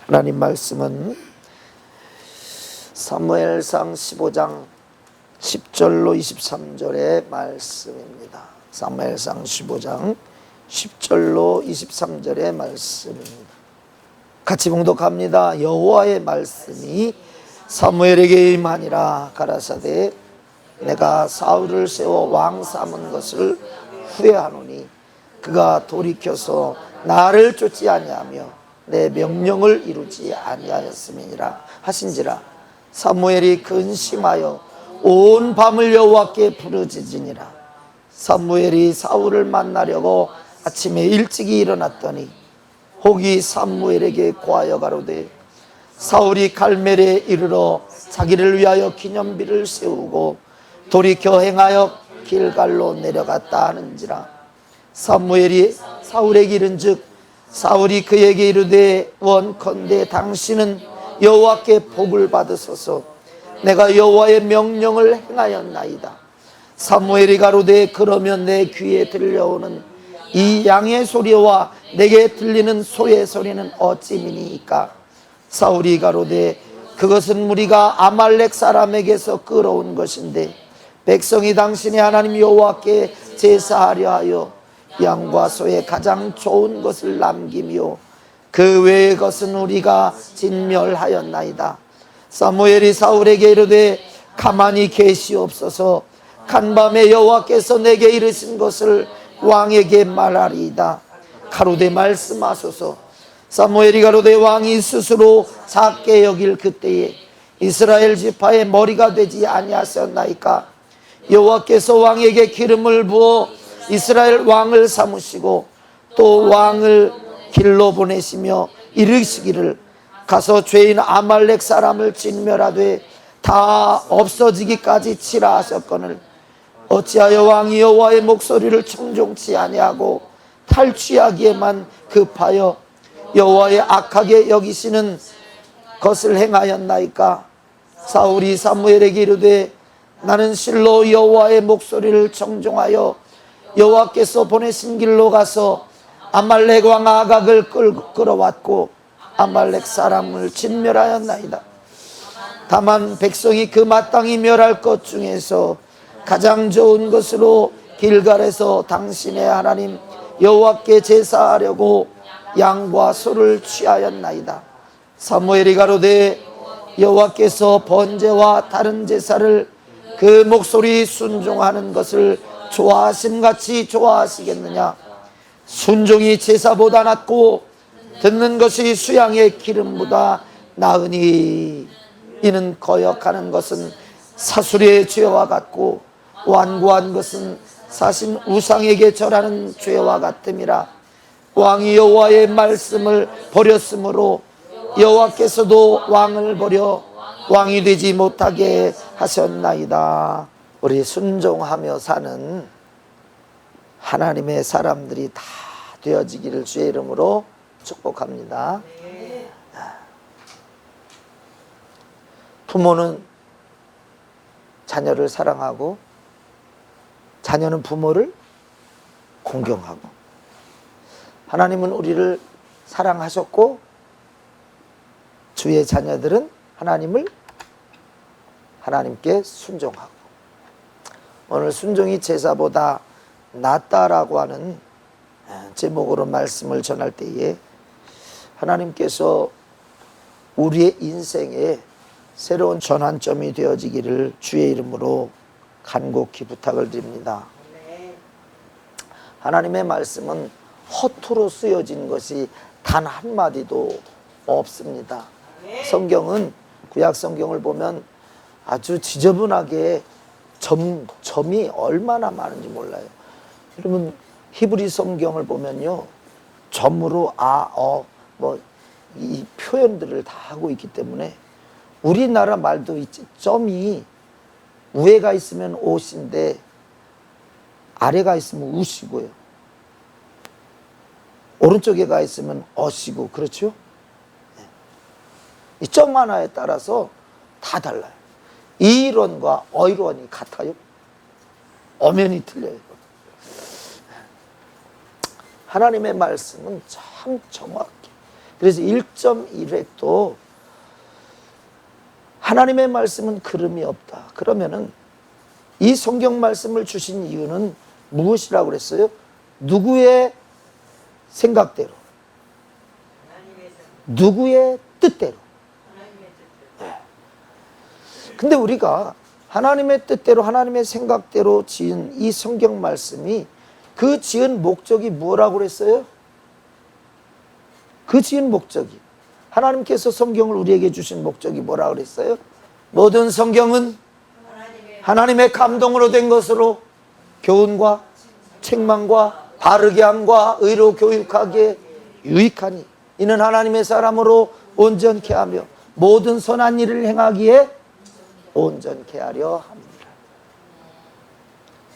하나님 말씀은 사무엘상 15장 10절로 23절의 말씀입니다. 사무엘상 15장 10절로 23절의 말씀입니다. 같이 봉독합니다. 여호와의 말씀이 사무엘에게 임하니라. 가라사대 내가 사울을 세워 왕 삼은 것을 후회하노니 그가 돌이켜서 나를 쫓지 아니하며 내 명령을 이루지 아니하였음이니라 하신지라. 사무엘이 근심하여 온 밤을 여호와께 부르짖으니라. 사무엘이 사울을 만나려고 아침에 일찍이 일어났더니 혹이 사무엘에게 고하여 가로되 사울이 갈멜에 이르러 자기를 위하여 기념비를 세우고 돌이켜 행하여 길갈로 내려갔다 하는지라. 사무엘이 사울에게 이른즉 사울이 그에게 이르되 원컨대 당신은 여호와께 복을 받으소서. 내가 여호와의 명령을 행하였나이다. 사무엘이 가로되 그러면 내 귀에 들려오는 이 양의 소리와 내게 들리는 소의 소리는 어찌미니이까? 사울이 가로되 그것은 무리가 아말렉 사람에게서 끌어온 것인데 백성이 당신의 하나님 여호와께 제사하려 하여 양과 소의 가장 좋은 것을 남기며 그 외의 것은 우리가 진멸하였나이다. 사무엘이 사울에게 이르되 가만히 계시옵소서. 간밤에 여호와께서 내게 이르신 것을 왕에게 말하리이다. 가로되 말씀하소서. 사무엘이 가로되 왕이 스스로 작게 여길 그때에 이스라엘 지파의 머리가 되지 아니하셨나이까? 여호와께서 왕에게 기름을 부어 이스라엘 왕을 삼으시고 또 왕을 길로 보내시며 이르시기를 가서 죄인 아말렉 사람을 진멸하되 다 없어지기까지 치라 하셨거늘 어찌하여 왕이 여호와의 목소리를 청종치 아니하고 탈취하기에만 급하여 여호와의 악하게 여기시는 것을 행하였나이까? 사울이 사무엘에게 이르되 나는 실로 여호와의 목소리를 청종하여 여호와께서 보내신 길로 가서 아말렉 왕 아각을 끌어왔고 아말렉 사람을 진멸하였나이다. 다만 백성이 그 마땅히 멸할 것 중에서 가장 좋은 것으로 길갈에서 당신의 하나님 여호와께 제사하려고 양과 소를 취하였나이다. 사무엘이 가로되 여호와께서 번제와 다른 제사를 그 목소리 순종하는 것을 좋아하심같이 좋아하시겠느냐? 순종이 제사보다 낫고 듣는 것이 수양의 기름보다 나으니 이는 거역하는 것은 사수리의 죄와 같고 완고한 것은 사신 우상에게 절하는 죄와 같음이라. 왕이 여호와의 말씀을 버렸으므로 여호와께서도 왕을 버려 왕이 되지 못하게 하셨나이다. 우리 순종하며 사는 하나님의 사람들이 다 되어지기를 주의 이름으로 축복합니다. 부모는 자녀를 사랑하고 자녀는 부모를 공경하고 하나님은 우리를 사랑하셨고 주의 자녀들은 하나님께 순종하고 오늘 순종이 제사보다 낫다라고 하는 제목으로 말씀을 전할 때에 하나님께서 우리의 인생에 새로운 전환점이 되어지기를 주의 이름으로 간곡히 부탁을 드립니다. 하나님의 말씀은 허투루 쓰여진 것이 단 한마디도 없습니다. 성경은 구약 성경을 보면 아주 지저분하게 점이 얼마나 많은지 몰라요. 여러분 히브리 성경을 보면요 점으로 이 표현들을 다 하고 있기 때문에 우리나라 말도 있지. 점이 위에가 있으면 옷인데 아래가 있으면 우시고요. 오른쪽에 가 있으면 어시고 그렇죠? 이 점 하나에 따라서 다 달라요. 이론과 어이론이 같아요. 엄연히 틀려요. 하나님의 말씀은 참 정확해. 그래서 1.1획도 하나님의 말씀은 그름이 없다. 그러면은 이 성경 말씀을 주신 이유는 무엇이라고 그랬어요? 누구의 생각대로, 누구의 뜻대로. 근데 우리가 하나님의 뜻대로 하나님의 생각대로 지은 이 성경 말씀이 그 지은 목적이 뭐라고 그랬어요? 그 지은 목적이, 하나님께서 성경을 우리에게 주신 목적이 뭐라고 그랬어요? 모든 성경은 하나님의 감동으로 된 것으로 교훈과 책망과 바르게 함과 의로 교육하기에 유익하니 이는 하나님의 사람으로 온전케 하며 모든 선한 일을 행하기에 온전케 하려 합니다.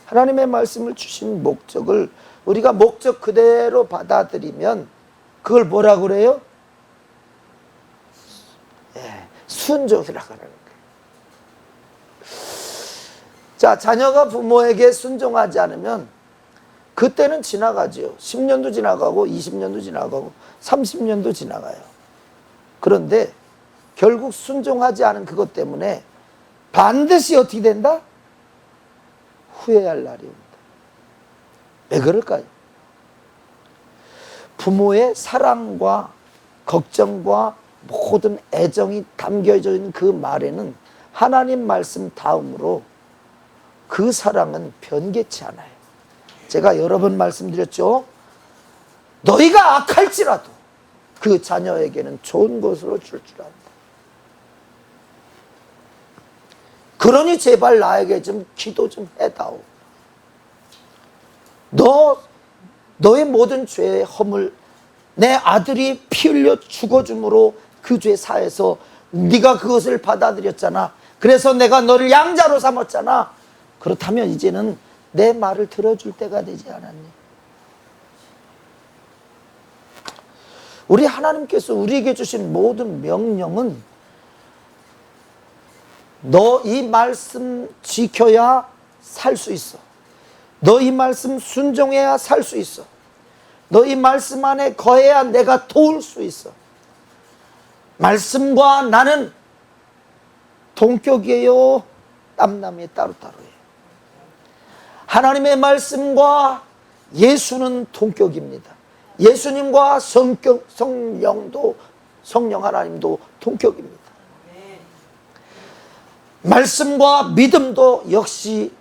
하나님의 말씀을 주신 목적을 우리가 목적 그대로 받아들이면 그걸 뭐라고 그래요? 순종이라고 하는 거예요. 자, 자녀가 부모에게 순종하지 않으면 그때는 지나가죠. 10년도 지나가고 20년도 지나가고 30년도 지나가요. 그런데 결국 순종하지 않은 그것 때문에 반드시 어떻게 된다? 후회할 날이 옵니다. 왜 그럴까요? 부모의 사랑과 걱정과 모든 애정이 담겨져 있는 그 말에는 하나님 말씀 다음으로 그 사랑은 변개치 않아요. 제가 여러 번 말씀드렸죠. 너희가 악할지라도 그 자녀에게는 좋은 것으로 줄 줄 안다. 그러니 제발 나에게 좀 기도 좀 해다오. 너의 모든 죄의 허물 내 아들이 피 흘려 죽어줌으로 그 죄 사해서 네가 그것을 받아들였잖아. 그래서 내가 너를 양자로 삼았잖아. 그렇다면 이제는 내 말을 들어줄 때가 되지 않았니? 우리 하나님께서 우리에게 주신 모든 명령은 너 이 말씀 지켜야 살 수 있어. 너 이 말씀 순종해야 살 수 있어. 너 이 말씀 안에 거해야 내가 도울 수 있어. 말씀과 나는 동격이에요. 땀남이 따로따로예요. 하나님의 말씀과 예수는 동격입니다. 예수님과 성령 하나님도 동격입니다. 말씀과 믿음도 역시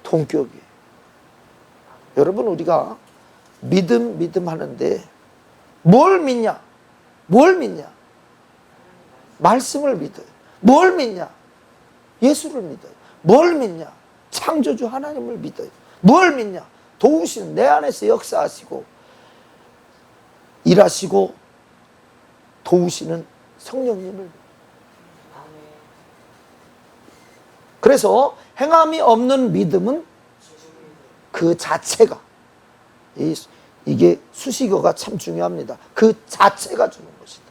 동격이에요. 여러분, 우리가 믿음 하는데 뭘 믿냐? 뭘 믿냐? 말씀을 믿어요. 뭘 믿냐? 예수를 믿어요. 뭘 믿냐? 창조주 하나님을 믿어요. 뭘 믿냐? 도우시는 내 안에서 역사하시고 일하시고 도우시는 성령님을 믿어요. 그래서 행함이 없는 믿음은 그 자체가, 이게 수식어가 참 중요합니다. 그 자체가 주는 것이다.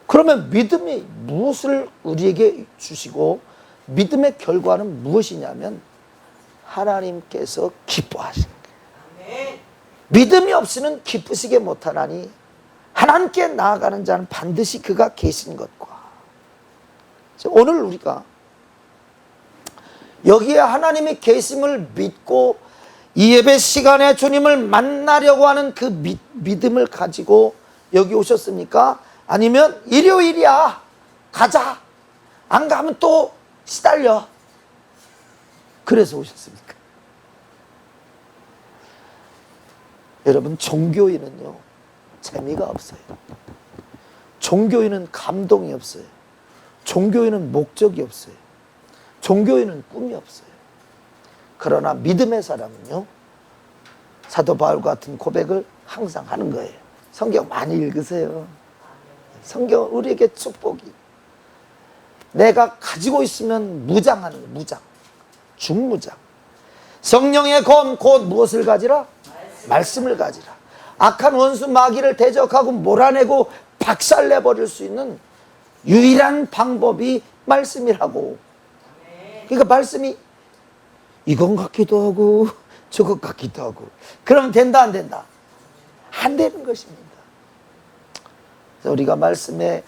그러면 믿음이 무엇을 우리에게 주시고 믿음의 결과는 무엇이냐면 하나님께서 기뻐하시는 거예요. 믿음이 없이는 기쁘시게 못하나니 하나님께 나아가는 자는 반드시 그가 계신 것과. 오늘 우리가 여기에 하나님의 계심을 믿고 이 예배 시간에 주님을 만나려고 하는 그 믿음을 가지고 여기 오셨습니까? 아니면 일요일이야 가자, 안 가면 또 시달려, 그래서 오셨습니까? 여러분, 종교인은요 재미가 없어요. 종교인은 감동이 없어요. 종교인은 목적이 없어요. 종교인은 꿈이 없어요. 그러나 믿음의 사람은요 사도 바울 같은 고백을 항상 하는 거예요. 성경 많이 읽으세요. 성경 우리에게 축복이. 내가 가지고 있으면 무장하는 거예요. 무장. 중무장. 성령의 검 곧 무엇을 가지라? 말씀을 가지라. 악한 원수 마귀를 대적하고 몰아내고 박살내버릴 수 있는 유일한 방법이 말씀이라고. 그러니까 말씀이 이건 같기도 하고 저것 같기도 하고. 그러면 된다 안 된다? 안 되는 것입니다. 그래서 우리가 말씀에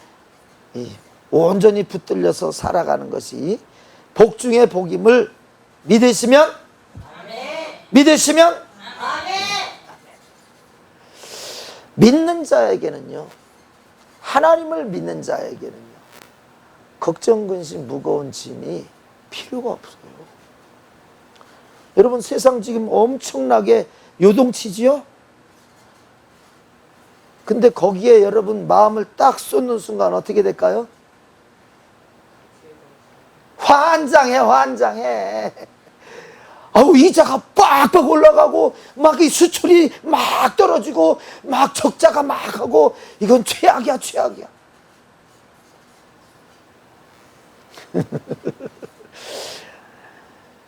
온전히 붙들려서 살아가는 것이 복 중에 복임을 믿으시면 믿으시면 믿는 자에게는요, 하나님을 믿는 자에게는요, 걱정, 근심, 무거운 짐이 필요가 없어요. 여러분, 세상 지금 엄청나게 요동치지요? 근데 거기에 여러분 마음을 딱 쏟는 순간 어떻게 될까요? 환장해. 아우, 이자가 빡빡 올라가고 막 이 수출이 막 떨어지고 막 적자가 막 하고 이건 최악이야.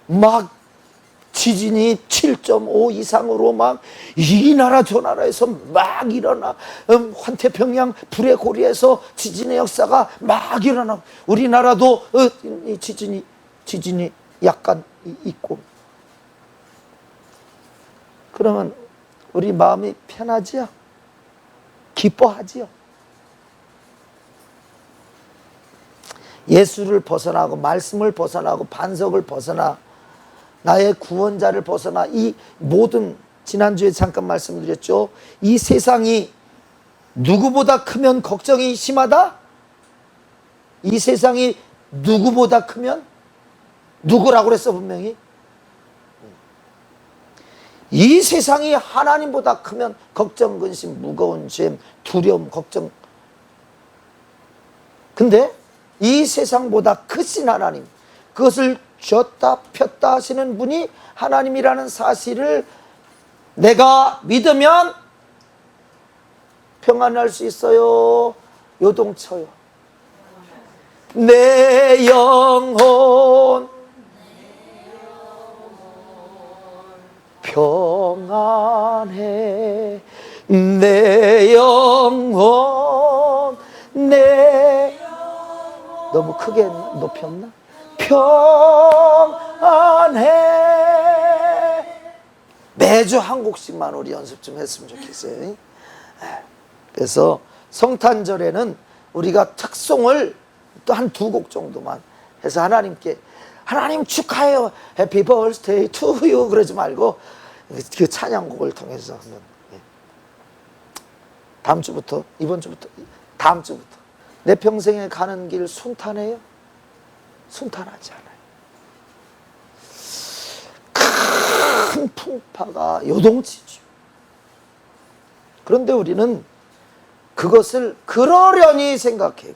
막 지진이 7.5 이상으로 막 이 나라 저 나라에서 막 일어나. 환태평양 불의 고리에서 지진의 역사가 막 일어나. 우리나라도 이 지진이 약간 있고. 그러면 우리 마음이 편하지요? 기뻐하지요? 예수를 벗어나고 말씀을 벗어나고 반석을 벗어나 나의 구원자를 벗어나 이 모든, 지난주에 잠깐 말씀드렸죠. 이 세상이 누구보다 크면 걱정이 심하다? 이 세상이 누구보다 크면? 누구라고 그랬어 분명히? 이 세상이 하나님보다 크면 걱정, 근심, 무거운 짐, 두려움, 걱정. 근데 이 세상보다 크신 하나님, 그것을 쥐었다 폈다 하시는 분이 하나님이라는 사실을 내가 믿으면 평안할 수 있어요? 요동쳐요? 내 영혼 평안해. 내 영혼 너무 크게 높였나? 평안해. 매주 한 곡씩만 우리 연습 좀 했으면 좋겠어요. 그래서 성탄절에는 우리가 특송을 또 한 2곡 정도만 해서 하나님께, 하나님 축하해요, 해피 버스데이 투 유 그러지 말고 그 찬양곡을 통해서 한번, 다음 주부터, 이번 주부터, 다음 주부터 내 평생에 가는 길 순탄해요? 순탄하지 않아요. 큰 풍파가 요동치죠. 그런데 우리는 그것을 그러려니 생각해.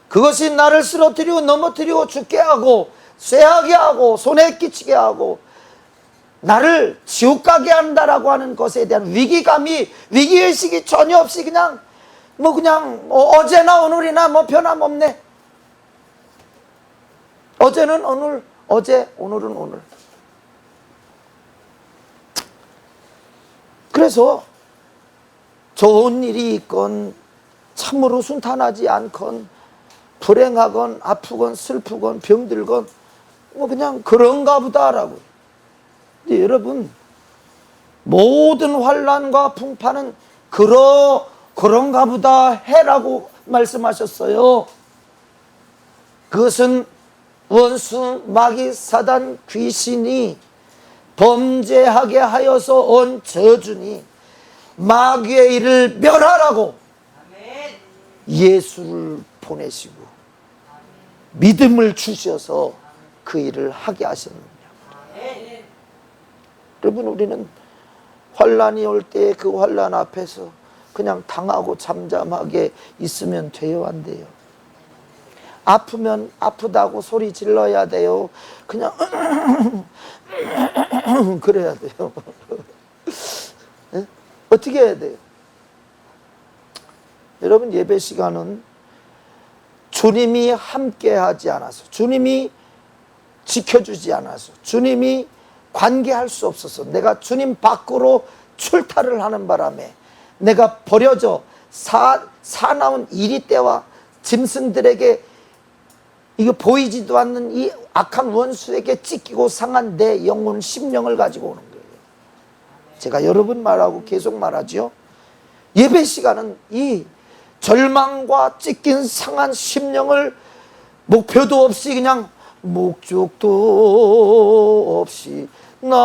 그것이 나를 쓰러뜨리고 넘어뜨리고 죽게 하고 쇠하게 하고 손에 끼치게 하고 나를 지옥 가게 한다라고 하는 것에 대한 위기의식이 전혀 없이 그냥 어제나 오늘이나 변함없네. 어제는 오늘, 오늘은 오늘. 그래서 좋은 일이 있건 참으로 순탄하지 않건 불행하건 아프건 슬프건 병들건 그냥 그런가 보다라고. 근데 여러분, 모든 환난과 풍파는 그런가 보다 해라고 말씀하셨어요. 그것은 원수 마귀 사단 귀신이 범죄하게 하여서 온 저주니 마귀의 일을 멸하라고 예수를 보내시고 믿음을 주셔서 그 일을 하게 하셨느냐. 여러분, 우리는 환난이 올 때 그 환난 앞에서 그냥 당하고 잠잠하게 있으면 돼요, 안 돼요? 아프면 아프다고 소리 질러야 돼요? 그냥 그래야 돼요? 네? 어떻게 해야 돼요? 여러분, 예배 시간은 주님이 함께하지 않아서, 주님이 지켜주지 않아서, 주님이 관계할 수 없어서, 내가 주님 밖으로 출타를 하는 바람에 내가 버려져 사나운 이리떼와 짐승들에게, 이거 보이지도 않는 이 악한 원수에게 찢기고 상한 내 영혼, 심령을 가지고 오는 거예요. 제가 여러 번 말하고 계속 말하죠. 예배 시간은 이 절망과 찢긴 상한 심령을 목표도 없이, 그냥 목적도 없이 난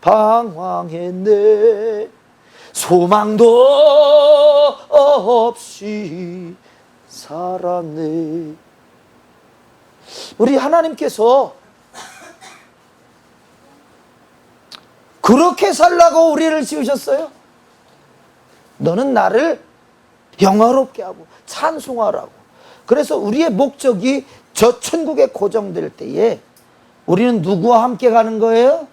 방황했네, 소망도 없이 살았네. 우리 하나님께서 그렇게 살라고 우리를 지으셨어요. 너는 나를 영화롭게 하고 찬송하라고. 그래서 우리의 목적이 저 천국에 고정될 때에 우리는 누구와 함께 가는 거예요?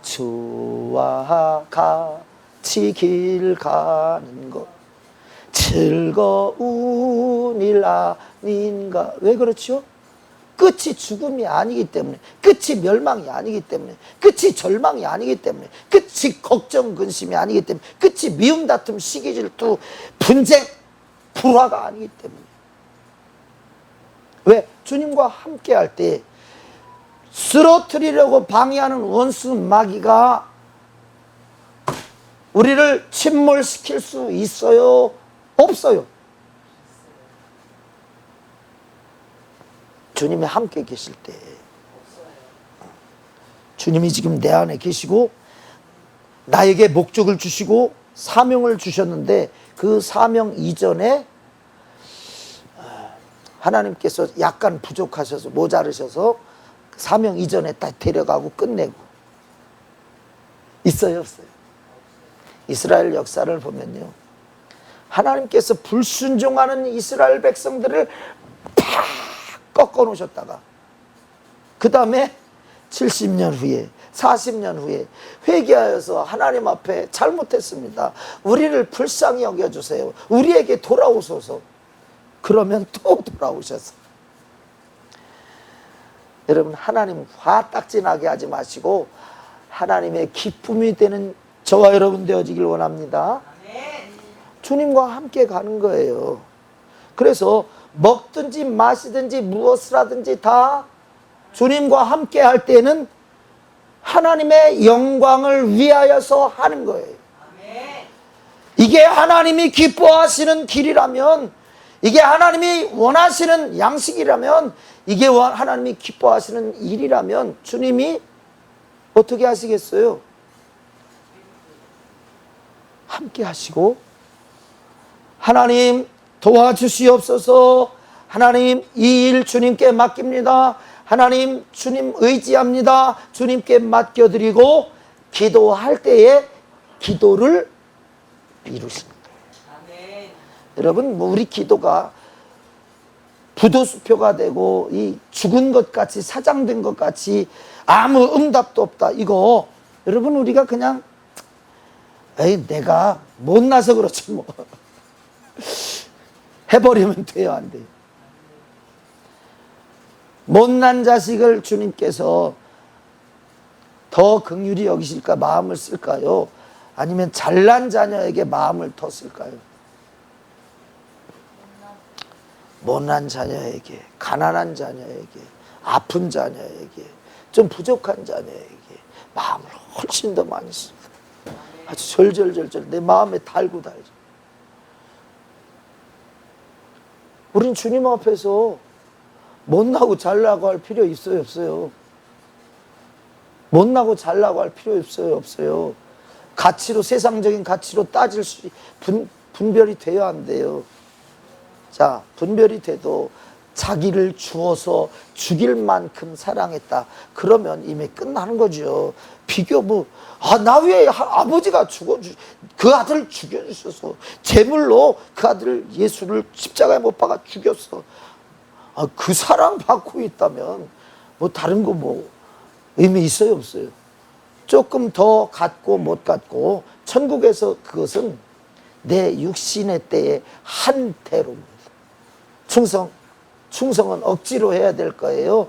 주와 같이 길 가는 것, 즐거운 일 아닌가. 왜 그렇죠? 끝이 죽음이 아니기 때문에, 끝이 멸망이 아니기 때문에, 끝이 절망이 아니기 때문에, 끝이 걱정 근심이 아니기 때문에, 끝이 미움 다툼 시기 질투 분쟁 불화가 아니기 때문에. 왜? 주님과 함께 할 때 쓰러뜨리려고 방해하는 원수 마귀가 우리를 침몰시킬 수 있어요? 없어요? 주님이 함께 계실 때, 주님이 지금 내 안에 계시고 나에게 목적을 주시고 사명을 주셨는데, 그 사명 이전에 하나님께서 약간 부족하셔서, 모자르셔서 사명 이전에 딱 데려가고 끝내고 있어요, 없어요? 이스라엘 역사를 보면요, 하나님께서 불순종하는 이스라엘 백성들을 팍 꺾어 놓으셨다가 그 다음에 70년 후에 40년 후에 회개하여서 하나님 앞에 잘못했습니다, 우리를 불쌍히 여겨주세요, 우리에게 돌아오소서. 그러면 또 돌아오셔서, 여러분, 하나님 화딱지 나게 하지 마시고 하나님의 기쁨이 되는 저와 여러분 되어지길 원합니다. 주님과 함께 가는 거예요. 그래서 먹든지 마시든지 무엇을 하든지 다 주님과 함께 할 때는 하나님의 영광을 위하여서 하는 거예요. 이게 하나님이 기뻐하시는 길이라면, 이게 하나님이 원하시는 양식이라면, 이게 하나님이 기뻐하시는 일이라면 주님이 어떻게 하시겠어요? 함께 하시고, 하나님 도와주시옵소서, 하나님 이 일 주님께 맡깁니다, 하나님 주님 의지합니다, 주님께 맡겨드리고 기도할 때에 기도를 이루십니다. 여러분, 우리 기도가 부도수표가 되고 이 죽은 것 같이, 사장된 것 같이 아무 응답도 없다, 이거 여러분, 우리가 그냥 에이 내가 못나서 그렇지 뭐 해버리면 돼요, 안 돼요? 못난 자식을 주님께서 더 긍휼히 여기실까, 마음을 쓸까요? 아니면 잘난 자녀에게 마음을 더 쓸까요? 못난 자녀에게, 가난한 자녀에게, 아픈 자녀에게, 좀 부족한 자녀에게 마음을 훨씬 더 많이 씁니다. 아주 절절절절 내 마음에 달고 달죠. 우린 주님 앞에서 못나고 잘나고 할 필요 있어요, 없어요? 못나고 잘나고 할 필요 있어요, 없어요? 가치로, 세상적인 가치로 따질 수, 분별이 돼야 안 돼요. 자, 분별이 돼도 자기를 주어서 죽일 만큼 사랑했다, 그러면 이미 끝나는 거죠. 비교 뭐, 나 왜 아버지가 그 아들을 죽여주셔서 제물로 그 아들 예수를 십자가에 못 박아 죽였어. 그 사랑 받고 있다면 뭐 다른 거 뭐 의미 있어요, 없어요? 조금 더 갖고 못 갖고 천국에서 그것은 내 육신의 때의 한대로입니다. 충성은 억지로 해야 될 거예요.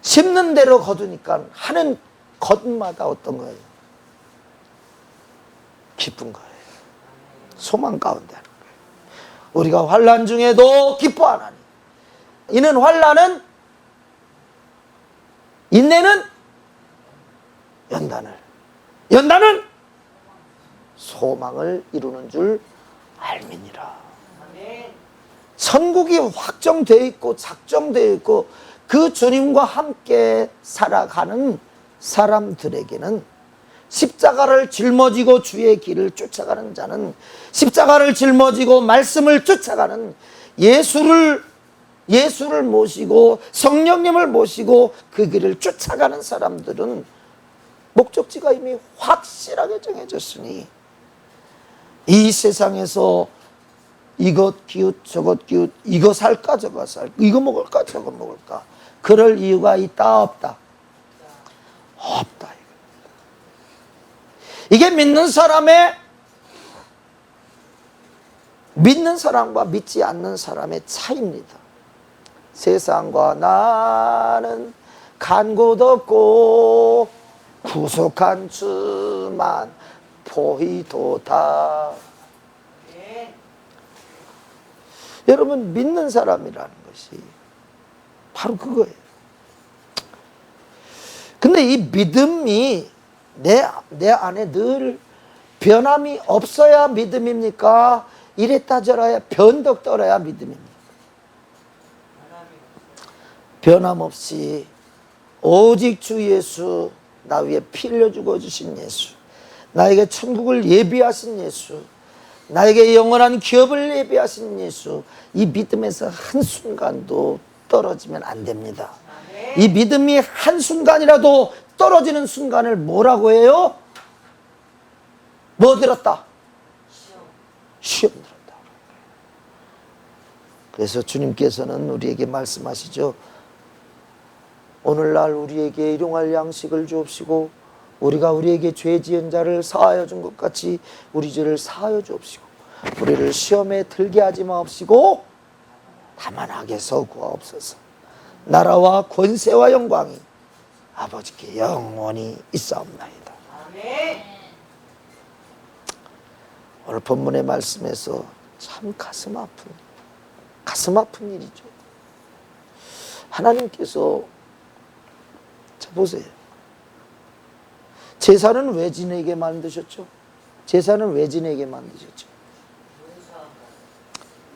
심는 대로 거두니까 하는 것마다 어떤 거예요? 기쁜 거예요. 소망 가운데 하는 거예요. 우리가 환난 중에도 기뻐하나니 이는 환난은 인내는 연단은 소망을 이루는 줄 알미니라. 천국이 확정되어 있고 작정되어 있고 그 주님과 함께 살아가는 사람들에게는 십자가를 짊어지고 주의 길을 쫓아가는 자는 십자가를 짊어지고 말씀을 쫓아가는 예수를 모시고 성령님을 모시고 그 길을 쫓아가는 사람들은 목적지가 이미 확실하게 정해졌으니 이 세상에서 이것 기웃 저것 기웃 이거 살까 저거 살까 이거 먹을까 저거 먹을까 그럴 이유가 있다 없다? 없다. 이게 믿는 사람과 믿지 않는 사람의 차이입니다. 세상과 나는 간 곳 없고 구속한 주만 보이도다. 여러분 믿는 사람이라는 것이 바로 그거예요. 근데 이 믿음이 내 안에 늘 변함이 없어야 믿음입니까? 이랬다 저랬다 변덕 떨어야 믿음입니까? 변함없이 오직 주 예수, 나 위에 피 흘려 죽어주신 예수, 나에게 천국을 예비하신 예수, 나에게 영원한 기업을 예비하신 예수, 이 믿음에서 한순간도 떨어지면 안 됩니다. 이 믿음이 한순간이라도 떨어지는 순간을 뭐라고 해요? 뭐 들었다? 시험 들었다. 그래서 주님께서는 우리에게 말씀하시죠. 오늘날 우리에게 일용할 양식을 주옵시고 우리가 우리에게 죄 지은 자를 사하여 준 것 같이 우리 죄를 사하여 주옵시고 우리를 시험에 들게 하지 마옵시고 다만 악에서 구하옵소서. 나라와 권세와 영광이 아버지께 영원히 있사옵나이다. 아멘. 오늘 본문의 말씀에서 참 가슴 아픈 일이죠. 하나님께서 자 보세요. 제사는 왜 지내게 만드셨죠? 제사는 왜 지내게 만드셨죠?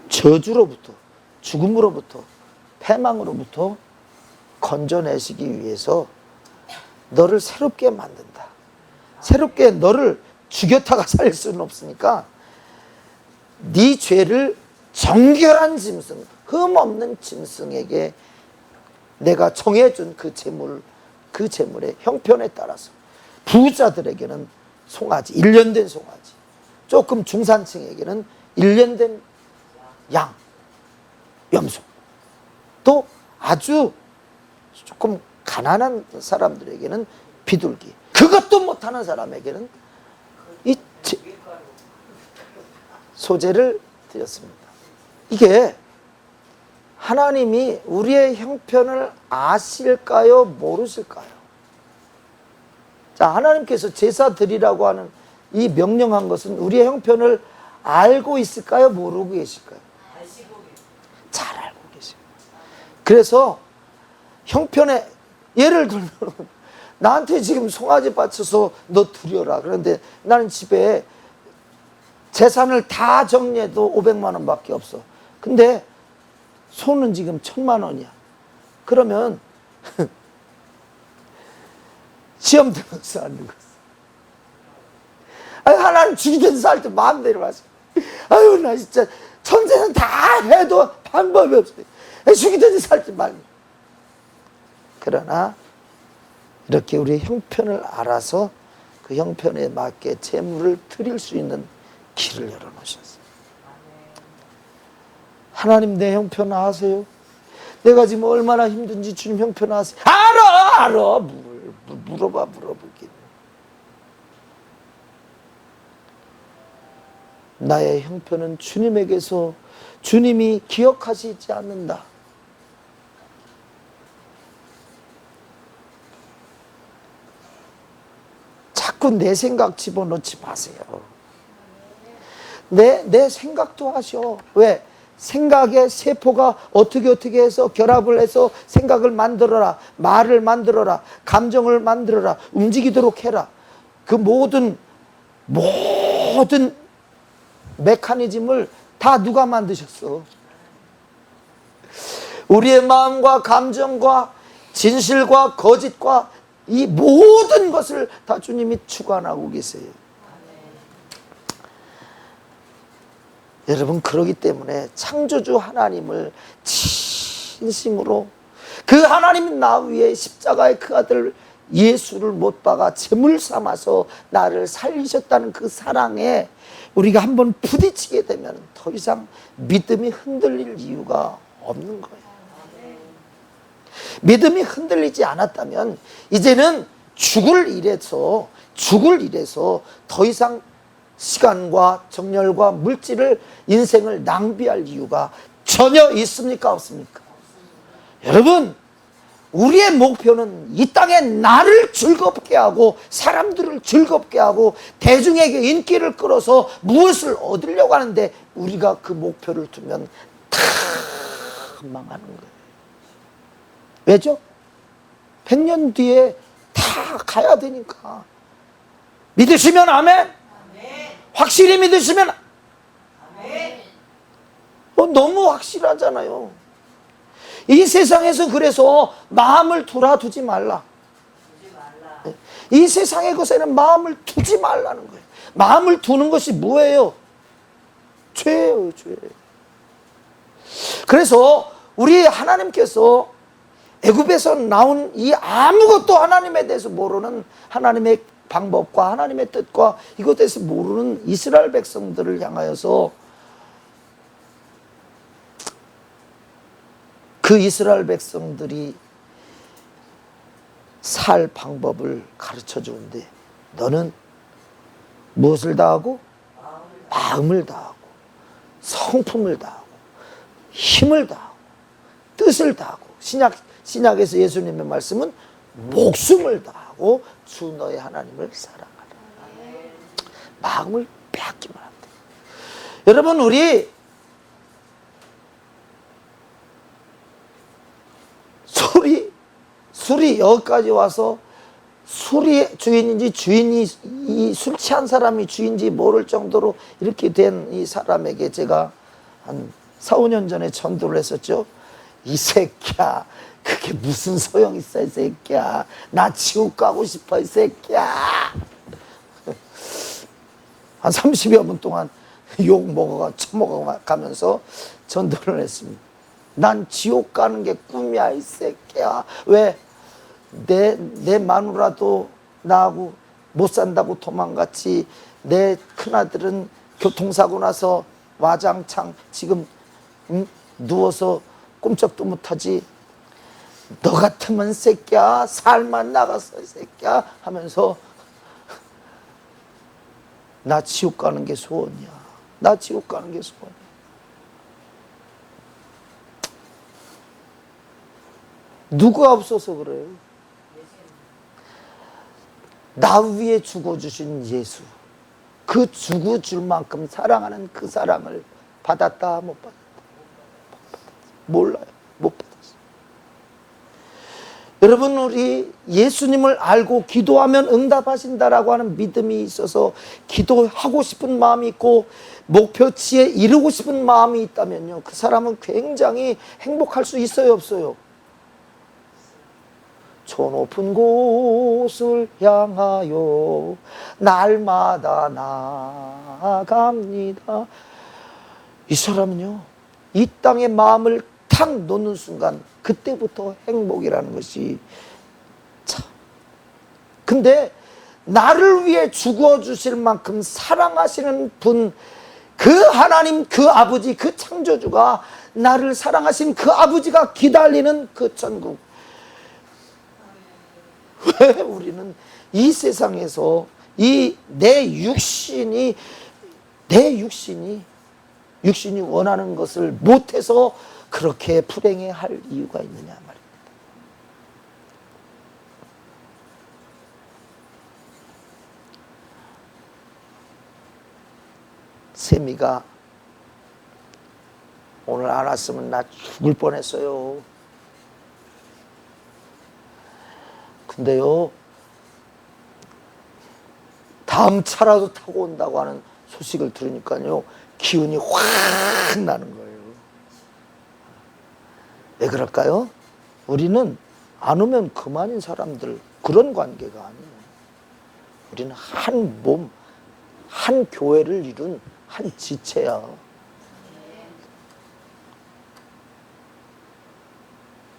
저주로부터, 죽음으로부터, 패망으로부터 건져내시기 위해서 너를 새롭게 만든다. 새롭게 너를 죽였다가 살릴 수는 없으니까 네 죄를 정결한 짐승, 흠없는 짐승에게 내가 정해준 그 재물의 형편에 따라서 부자들에게는 송아지, 1년 된 송아지, 조금 중산층에게는 1년 된 양, 염소, 또 아주 조금 가난한 사람들에게는 비둘기, 그것도 못하는 사람에게는 이 소재를 드렸습니다. 이게 하나님이 우리의 형편을 아실까요? 모르실까요? 자, 하나님께서 제사 드리라고 하는 이 명령한 것은 우리의 형편을 알고 있을까요? 모르고 계실까요? 잘 알고 계십니다. 그래서 형편에 예를 들면 나한테 지금 송아지 바쳐서 너 드려라. 그런데 나는 집에 재산을 다 정리해도 500만 원밖에 없어. 근데 소는 지금 1000만 원이야. 그러면 시험 들어서 하는 거지. 아유, 하나님 죽이든 살든 마음대로 하세요. 아유, 나 진짜 천재는 다 해도 방법이 없어요. 죽이든지 살든 말고. 그러나 이렇게 우리의 형편을 알아서 그 형편에 맞게 재물을 드릴 수 있는 길을 열어놓으셨어요. 하나님 내 형편 아세요? 내가 지금 얼마나 힘든지 주님 형편 아세요? 알아. 물어보긴. 나의 형편은 주님에게서 주님이 기억하시지 않는다. 자꾸 내 생각 집어넣지 마세요. 내 생각도 하셔. 왜? 생각의 세포가 어떻게 해서 결합을 해서 생각을 만들어라. 말을 만들어라. 감정을 만들어라. 움직이도록 해라. 그 모든 메커니즘을 다 누가 만드셨어? 우리의 마음과 감정과 진실과 거짓과 이 모든 것을 다 주님이 주관하고 계세요. 여러분, 그러기 때문에 창조주 하나님을 진심으로, 그 하나님이 나 위에 십자가의 그 아들 예수를 못 박아 제물 삼아서 나를 살리셨다는 그 사랑에 우리가 한번 부딪히게 되면 더 이상 믿음이 흔들릴 이유가 없는 거예요. 믿음이 흔들리지 않았다면 이제는 죽을 일에서 더 이상 시간과 정열과 물질을, 인생을 낭비할 이유가 전혀 있습니까? 없습니까? 여러분, 우리의 목표는 이 땅에 나를 즐겁게 하고 사람들을 즐겁게 하고 대중에게 인기를 끌어서 무엇을 얻으려고 하는데, 우리가 그 목표를 두면 다 망하는 거예요. 왜죠? 100년 뒤에 다 가야 되니까. 믿으시면 아멘? 확실히 믿으시면 아멘. 너무 확실하잖아요. 이 세상에서 그래서 마음을 두지 말라. 이 세상의 것에는 마음을 두지 말라는 거예요. 마음을 두는 것이 뭐예요? 죄예요, 죄. 그래서 우리 하나님께서 애굽에서 나온 이 아무것도 하나님에 대해서 모르는, 하나님의 방법과 하나님의 뜻과 이것에 대해서 모르는 이스라엘 백성들을 향하여서 그 이스라엘 백성들이 살 방법을 가르쳐 주는데, 너는 무엇을 다하고? 마음을 다하고, 성품을 다하고, 힘을 다하고, 뜻을 다하고, 신약에서 예수님의 말씀은 목숨을 다하고 주 너의 하나님을 사랑하라. 마음을 빼앗기면 안 돼. 여러분, 우리 술이 여기까지 와서 술이 주인인지 이 술 취한 사람이 주인인지 모를 정도로 이렇게 된 이 사람에게 제가 한 4, 5년 전에 전도를 했었죠. 이 새끼야, 그게 무슨 소용 있어, 이 새끼야. 나 지옥 가고 싶어, 이 새끼야. 한 30여 분 동안 욕 처먹어가면서 전도를 했습니다. 난 지옥 가는 게 꿈이야, 이 새끼야. 왜? 내 마누라도 나하고 못 산다고 도망갔지. 내 큰아들은 교통사고 나서 와장창 지금 누워서 꼼짝도 못하지. 너 같으면 새끼야, 살만 나갔어, 새끼야 하면서 나 지옥 가는 게 소원이야. 나 지옥 가는 게 소원이야. 누가 없어서 그래요? 나 위에 죽어주신 예수, 그 죽어줄 만큼 사랑하는 그 사랑을 받았다, 못 받았다? 몰라요. 못 받았어요. 여러분, 우리 예수님을 알고 기도하면 응답하신다라고 하는 믿음이 있어서 기도하고 싶은 마음이 있고 목표치에 이르고 싶은 마음이 있다면요, 그 사람은 굉장히 행복할 수 있어요, 없어요? 저 높은 곳을 향하여 날마다 나아갑니다. 이 사람은요, 이 땅에 마음을 탁 놓는 순간 그때부터 행복이라는 것이 참. 근데 나를 위해 죽어주실 만큼 사랑하시는 분, 그 하나님, 그 아버지, 그 창조주가, 나를 사랑하신 그 아버지가 기다리는 그 천국, 왜 우리는 이 세상에서 이 내 육신이 원하는 것을 못해서 그렇게 불행해 할 이유가 있느냐 말입니다. 세미가 오늘 안 왔으면 나 죽을 뻔했어요. 근데요, 다음 차라도 타고 온다고 하는 소식을 들으니까요, 기운이 확 나는 거예요. 왜 그럴까요? 우리는 안 오면 그만인 사람들, 그런 관계가 아니에요. 우리는 한 몸, 한 교회를 이룬 한 지체야.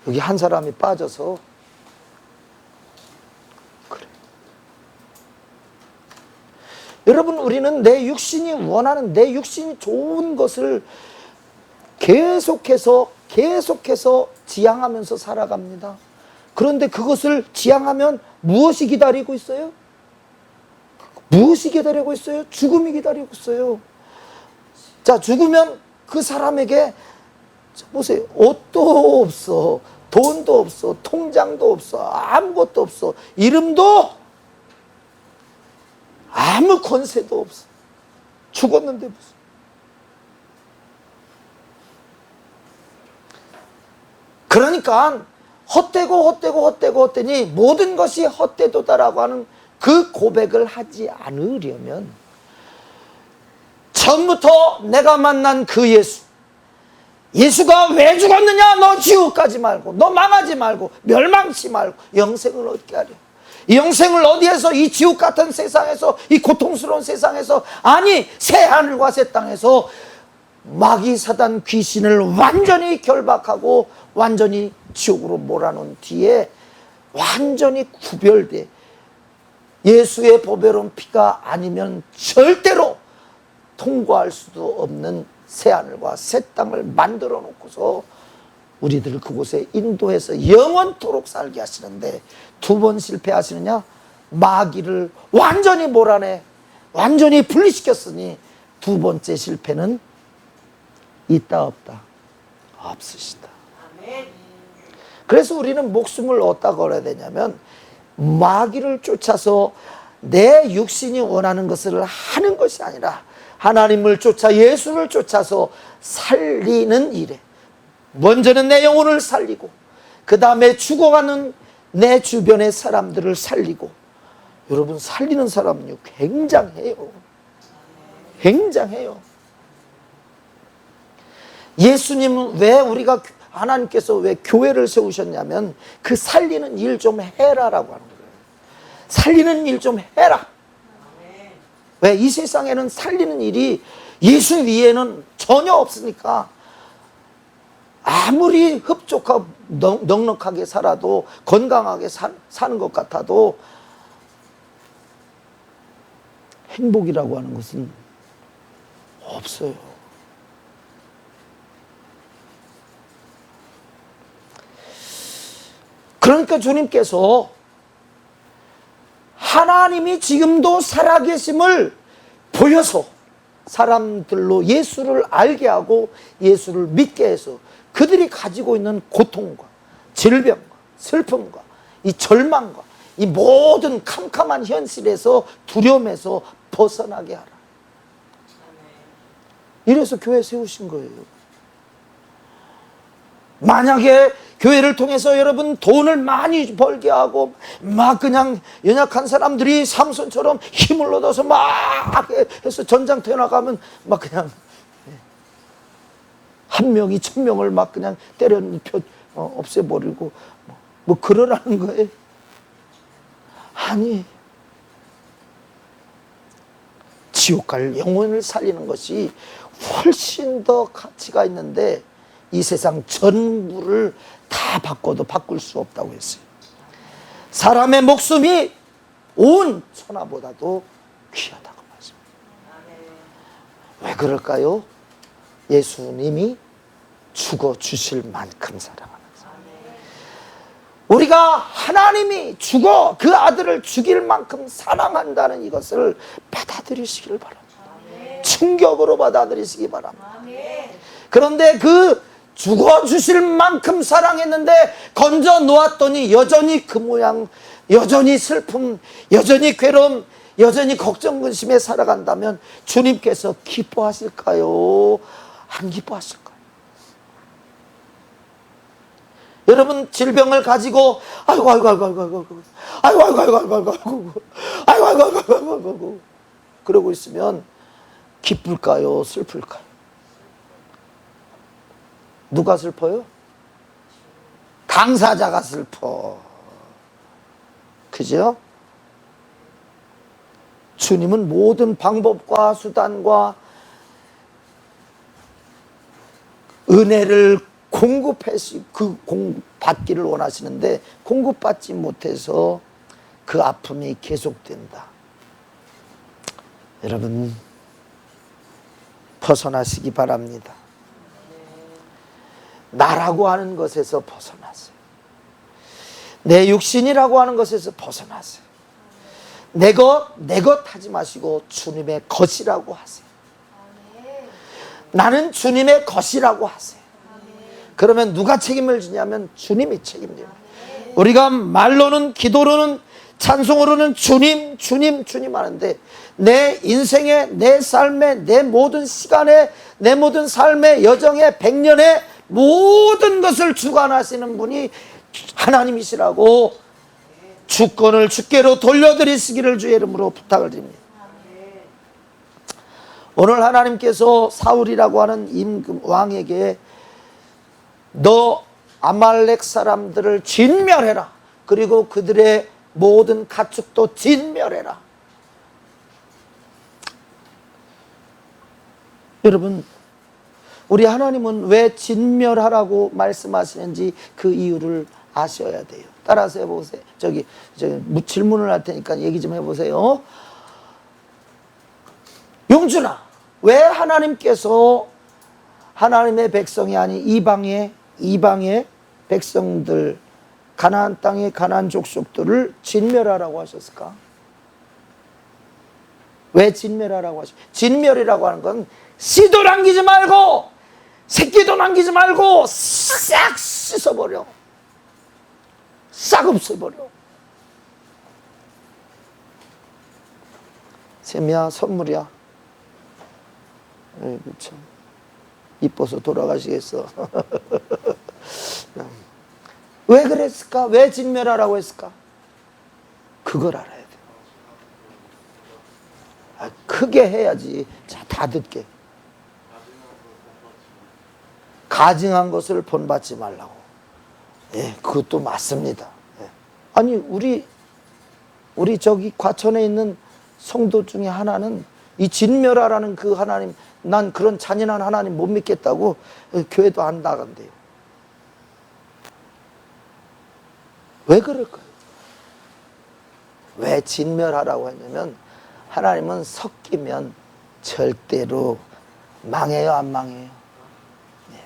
여기 한 사람이 빠져서 그래. 여러분, 우리는 내 육신이 원하는, 내 육신이 좋은 것을 계속해서 지향하면서 살아갑니다. 그런데 그것을 지향하면 무엇이 기다리고 있어요? 무엇이 기다리고 있어요? 죽음이 기다리고 있어요. 자, 죽으면 그 사람에게 보세요. 옷도 없어, 돈도 없어, 통장도 없어, 아무것도 없어, 이름도 아무 권세도 없어. 죽었는데 무슨. 그러니까 헛되니 모든 것이 헛되도다라고 하는 그 고백을 하지 않으려면 처음부터 내가 만난 그 예수가 왜 죽었느냐? 너 지옥 가지 말고, 너 망하지 말고, 멸망치 말고 영생을 얻게 하려. 이 영생을 어디에서? 이 지옥 같은 세상에서, 이 고통스러운 세상에서, 아니 새 하늘과 새 땅에서 마귀 사단 귀신을 완전히 결박하고 완전히 지옥으로 몰아놓은 뒤에 완전히 구별돼 예수의 보배로운 피가 아니면 절대로 통과할 수도 없는 새하늘과 새 땅을 만들어 놓고서 우리들을 그곳에 인도해서 영원토록 살게 하시는데, 두 번 실패하시느냐? 마귀를 완전히 몰아내 완전히 분리시켰으니 두 번째 실패는 있다 없다? 없으시다. 그래서 우리는 목숨을 어디다 걸어야 되냐면, 마귀를 쫓아서 내 육신이 원하는 것을 하는 것이 아니라 하나님을 쫓아 예수를 쫓아서 살리는 일에, 먼저는 내 영혼을 살리고 그 다음에 죽어가는 내 주변의 사람들을 살리고. 여러분, 살리는 사람은요 굉장해요. 굉장해요. 예수님은 왜 하나님께서 왜 교회를 세우셨냐면 그 살리는 일 좀 해라라고 하는 거예요. 살리는 일 좀 해라. 왜? 이 세상에는 살리는 일이 예수 위에는 전혀 없으니까 아무리 흡족하고 넉넉하게 살아도, 건강하게 사는 것 같아도 행복이라고 하는 것은 없어요. 그러니까 주님께서 하나님이 지금도 살아계심을 보여서 사람들로 예수를 알게 하고 예수를 믿게 해서 그들이 가지고 있는 고통과 질병과 슬픔과 이 절망과 이 모든 캄캄한 현실에서, 두려움에서 벗어나게 하라. 이래서 교회 세우신 거예요. 만약에 교회를 통해서 여러분 돈을 많이 벌게 하고 막 그냥 연약한 사람들이 삼손처럼 힘을 얻어서 막 해서 전장터에 나가면 막 그냥 한 명이 1000명을 막 그냥 때려 눕혀 없애버리고 뭐 그러라는 거예요? 아니, 지옥 갈 영혼을 살리는 것이 훨씬 더 가치가 있는데 이 세상 전부를 다 바꿔도 바꿀 수 없다고 했어요. 사람의 목숨이 온 천하보다도 귀하다고 말씀합니다. 왜 그럴까요? 예수님이 죽어주실 만큼 사랑하는 사람. 우리가 하나님이 죽어 그 아들을 죽일 만큼 사랑한다는 이것을 받아들이시길 바랍니다. 충격으로 받아들이시기 바랍니다. 그런데 그 죽어주실 만큼 사랑했는데 건져 놓았더니 여전히 그 모양, 여전히 슬픔, 여전히 괴로움, 여전히 걱정 근심에 살아간다면 주님께서 기뻐하실까요? 안 기뻐하실까요? 여러분 질병을 가지고 아이고 그러고 있으면 기쁠까요? 슬플까요? 누가 슬퍼요? 당사자가 슬퍼. 그죠? 주님은 모든 방법과 수단과 은혜를 받기를 원하시는데 공급받지 못해서 그 아픔이 계속된다. 여러분 벗어나시기 바랍니다. 나라고 하는 것에서 벗어나세요. 내 육신이라고 하는 것에서 벗어나세요. 내 것 하지 마시고 주님의 것이라고 하세요. 나는 주님의 것이라고 하세요. 그러면 누가 책임을 지냐면 주님이 책임집니다. 우리가 말로는, 기도로는, 찬송으로는 주님 하는데 내 인생에, 내 삶에, 내 모든 시간에, 내 모든 삶의 여정에, 100년에 모든 것을 주관하시는 분이 하나님이시라고 주권을 주께로 돌려드리시기를 주의 이름으로 부탁을 드립니다. 오늘 하나님께서 사울이라고 하는 임금 왕에게 너 아말렉 사람들을 진멸해라. 그리고 그들의 모든 가축도 진멸해라. 여러분, 우리 하나님은 왜 진멸하라고 말씀하시는지 그 이유를 아셔야 돼요. 따라서 해보세요. 질문을 할 테니까 얘기 좀 해보세요. 용준아, 왜 하나님께서 하나님의 백성이 아닌 이방의 백성들, 가나안 땅의 가나안 족속들을 진멸하라고 하셨을까? 왜 진멸하라고 하셨을까? 진멸이라고 하는 건 씨도 남기지 말고 새끼도 남기지 말고 싹 씻어버려. 싹 없애버려. 샘이야, 선물이야. 아이고 참 이뻐서 돌아가시겠어. 왜 그랬을까? 왜 진멸하라고 했을까? 그걸 알아야 돼. 크게 해야지. 자, 다 듣게. 가증한 것을 본받지 말라고. 예, 그것도 맞습니다. 예. 아니 우리 저기 과천에 있는 성도 중에 하나는 이 진멸하라는 그 하나님, 난 그런 잔인한 하나님 못 믿겠다고 교회도 안 나간대요. 왜 그럴까요? 왜 진멸하라고 했냐면 하나님은 섞이면 절대로 망해요, 안 망해요? 네.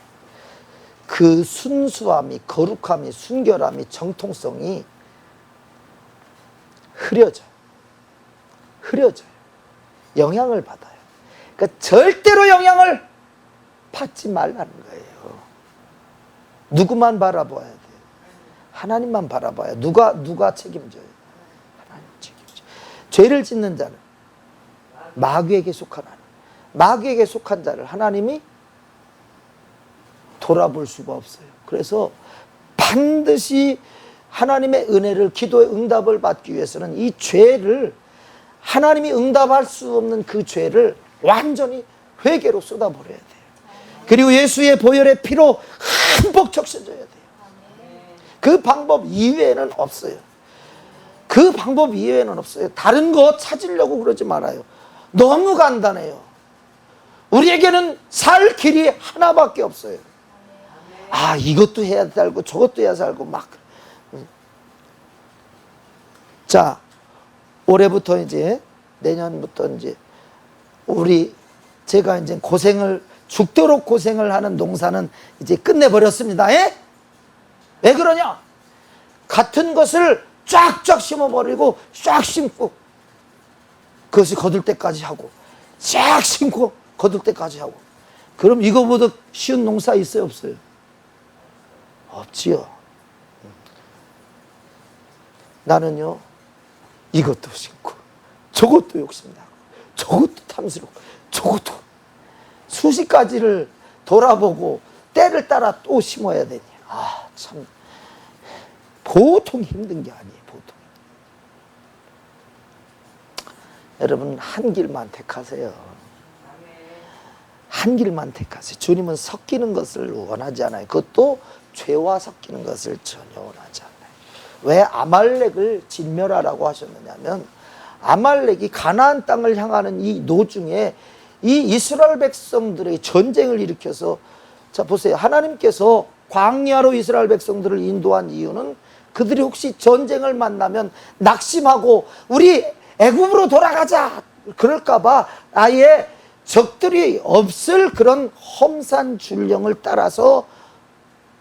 그 순수함이, 거룩함이, 순결함이, 정통성이 흐려져요. 영향을 받아요. 그러니까 절대로 영향을 받지 말라는 거예요. 누구만 바라봐야 돼요? 하나님만 바라봐요. 누가 책임져요? 하나님 책임져요. 죄를 짓는 자는 마귀에게 속한 하나님, 마귀에게 속한 자를 하나님이 돌아볼 수가 없어요. 그래서 반드시 하나님의 은혜를, 기도의 응답을 받기 위해서는 이 죄를, 하나님이 응답할 수 없는 그 죄를 완전히 회개로 쏟아버려야 돼요. 그리고 예수의 보혈의 피로 흠뻑 적셔줘야 돼요. 그 방법 이외에는 없어요. 그 방법 이외에는 없어요. 다른 거 찾으려고 그러지 말아요. 너무 간단해요. 우리에게는 살 길이 하나밖에 없어요. 아, 이것도 해야 살고 저것도 해야 살고 막. 자, 올해부터 이제 내년부터 이제 제가 이제 죽도록 고생을 하는 농사는 이제 끝내버렸습니다. 예? 왜 그러냐? 같은 것을 쫙쫙 심어버리고 쫙 심고 그것이 거둘 때까지 하고 쫙 심고 거둘 때까지 하고. 그럼 이거보다 쉬운 농사 있어요 없어요? 없지요. 나는요 이것도 심고 저것도 욕심나고 저것도 탐스럽고 저것도 수십 가지를 돌아보고 때를 따라 또 심어야 되니 참 보통 힘든 게 아니에요. 보통. 여러분 한 길만 택하세요. 한 길만 택하세요. 주님은 섞이는 것을 원하지 않아요. 그것도 죄와 섞이는 것을 전혀 원하지 않아요. 왜 아말렉을 진멸하라고 하셨느냐면 아말렉이 가나안 땅을 향하는 이 노중에 이 이스라엘 백성들의 전쟁을 일으켜서, 자 보세요. 하나님께서 광야로 이스라엘 백성들을 인도한 이유는 그들이 혹시 전쟁을 만나면 낙심하고 우리 애굽으로 돌아가자 그럴까 봐 아예 적들이 없을 그런 험산 줄령을 따라서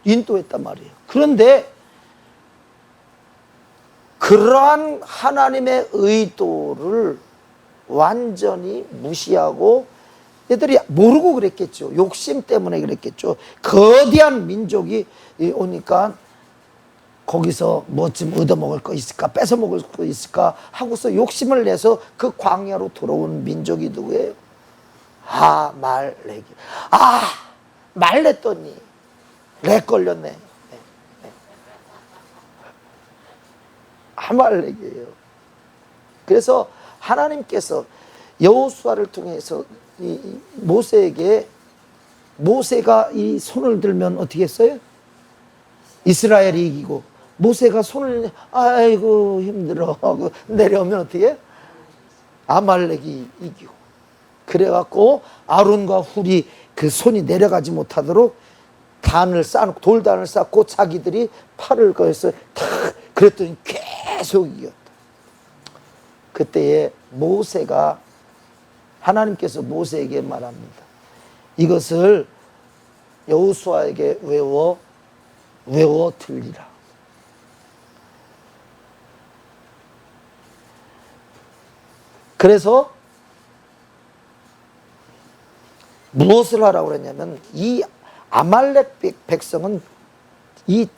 인도했단 말이에요. 그런데 그러한 하나님의 의도를 완전히 무시하고 얘들이 모르고 그랬겠죠. 욕심 때문에 그랬겠죠. 거대한 민족이 오니까 거기서 뭐 좀 얻어먹을 거 있을까 뺏어먹을 거 있을까 하고서 욕심을 내서 그 광야로 들어온 민족이 누구예요? 아말렉이. 말냈더니 렉 걸렸네. 아말렉이에요. 그래서 하나님께서 여호수아를 통해서 모세에게, 모세가 이 손을 들면 어떻게 했어요? 이스라엘이 이기고, 모세가 손을 아이고 힘들어 하고 내려오면 어떻게 해? 아말렉이 이기고. 그래갖고 아론과 훌이 그 손이 내려가지 못하도록 단을 쌓고 돌단을 쌓고 자기들이 팔을 거해서 탁 그랬더니 계속 이겼다. 그때에 모세가, 하나님께서 모세에게 말합니다. 이것을 여호수아에게 외워 들리라. 그래서 무엇을 하라고 그랬냐면 이 아말렉 백성은 이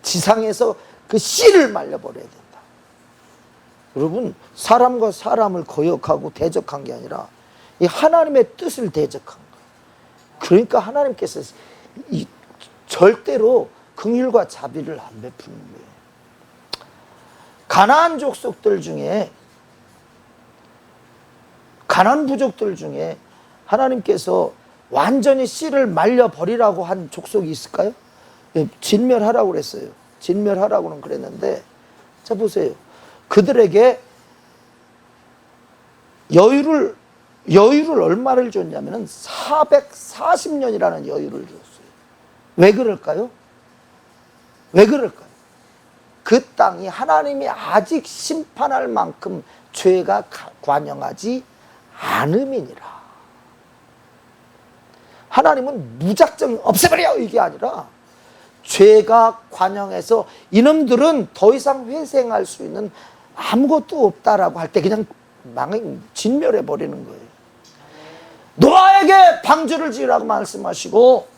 지상에서 그 씨를 말려버려야 된다. 여러분 사람과 사람을 거역하고 대적한 게 아니라 이 하나님의 뜻을 대적한 거예요. 그러니까 하나님께서 절대로 긍휼과 자비를 안 베푸는 거예요. 가나안 족속들 중에, 가나안 부족들 중에 하나님께서 완전히 씨를 말려버리라고 한 족속이 있을까요? 진멸하라고 그랬어요. 진멸하라고는 그랬는데, 자 보세요. 그들에게 여유를 얼마를 줬냐면 440년이라는 여유를 줬어요. 왜 그럴까요? 왜 그럴까요? 그 땅이 하나님이 아직 심판할 만큼 죄가 관영하지 않음이니라. 하나님은 무작정 없애버려 이게 아니라 죄가 관영해서 이놈들은 더 이상 회생할 수 있는 아무것도 없다라고 할 때 그냥 진멸해 버리는 거예요. 노아에게 방주를 지으라고 말씀하시고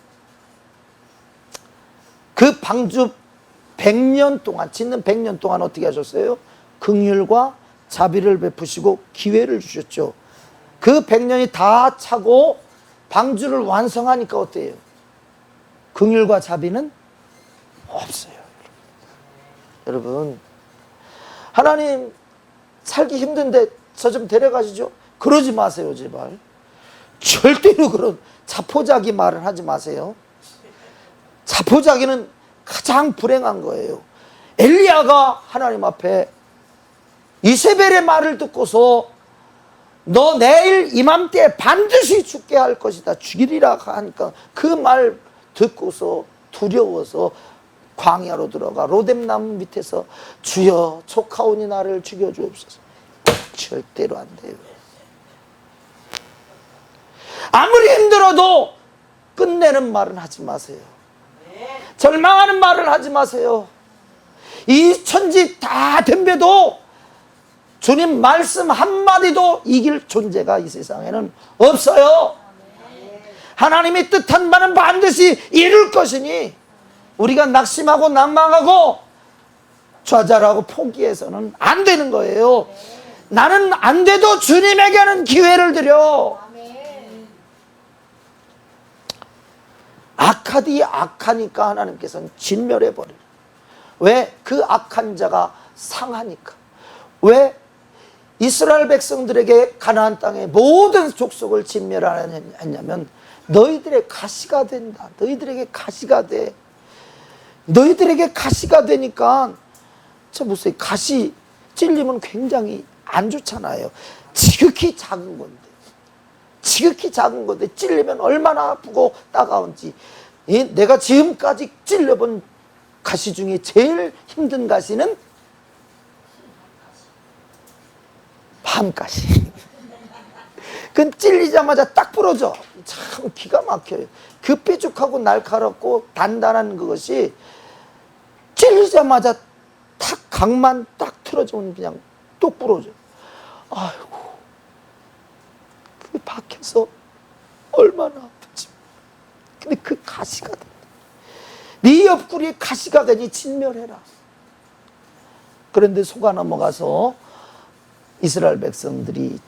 그 방주 100년 동안, 짓는 100년 동안 어떻게 하셨어요? 긍휼과 자비를 베푸시고 기회를 주셨죠. 그 100년이 다 차고 방주를 완성하니까 어때요? 긍휼과 자비는 없어요. 여러분, 하나님 살기 힘든데 저 좀 데려가시죠. 그러지 마세요, 제발. 절대로 그런 자포자기 말을 하지 마세요. 자포자기는 가장 불행한 거예요. 엘리야가 하나님 앞에 이세벨의 말을 듣고서 너 내일 이맘때에 반드시 죽게 할 것이다, 죽이리라 하니까 그 말 듣고서 두려워서 광야로 들어가 로뎀나무 밑에서 주여 촉하오니 나를 죽여주옵소서. 절대로 안 돼요. 아무리 힘들어도 끝내는 말은 하지 마세요. 절망하는 말을 하지 마세요. 이 천지 다 덤벼도 주님 말씀 한마디도 이길 존재가 이 세상에는 없어요. 하나님이 뜻한 바는 반드시 이룰 것이니 우리가 낙심하고 낭망하고 좌절하고 포기해서는 안 되는 거예요. 나는 안 돼도 주님에게는 기회를 드려. 악하디 악하니까 하나님께서는 진멸해버려요. 왜? 그 악한 자가 상하니까. 왜? 이스라엘 백성들에게 가나안 땅의 모든 족속을 진멸하냐면 너희들의 가시가 된다. 너희들에게 가시가 돼. 너희들에게 가시가 되니까 저 보세요. 가시 찔리면 굉장히 안 좋잖아요. 지극히 작은 건데. 지극히 작은 건데 찔리면 얼마나 아프고 따가운지. 내가 지금까지 찔려본 가시 중에 제일 힘든 가시는 밤가시. 그건 찔리자마자 딱 부러져. 참 기가 막혀요. 그 뾰족하고 날카롭고 단단한 그것이 찔리자마자 탁 각만 딱 틀어주면 그냥 뚝 부러져. 아이고, 그게 박혀서 얼마나 아프지. 근데 그 가시가 된다. 네 옆구리에 가시가 되니 진멸해라. 그런데 속아 넘어가서 이스라엘 백성들이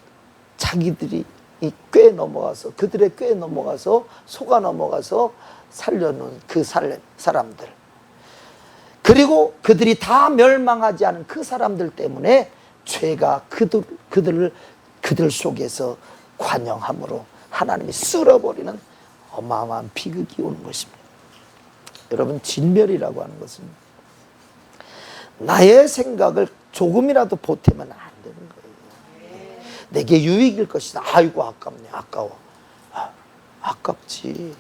자기들이 이 꾀에 넘어가서 그들의 꾀에 넘어가서 속아 넘어가서 살려놓은 그 사람들, 그리고 그들이 다 멸망하지 않은 그 사람들 때문에 죄가 그들 속에서 관영함으로 하나님이 쓸어버리는 어마어마한 비극이 오는 것입니다. 여러분, 진멸이라고 하는 것은 나의 생각을 조금이라도 보태면 안 되는 거예요. 내게 유익일 것이다. 아이고 아깝네. 아까워. 아깝지.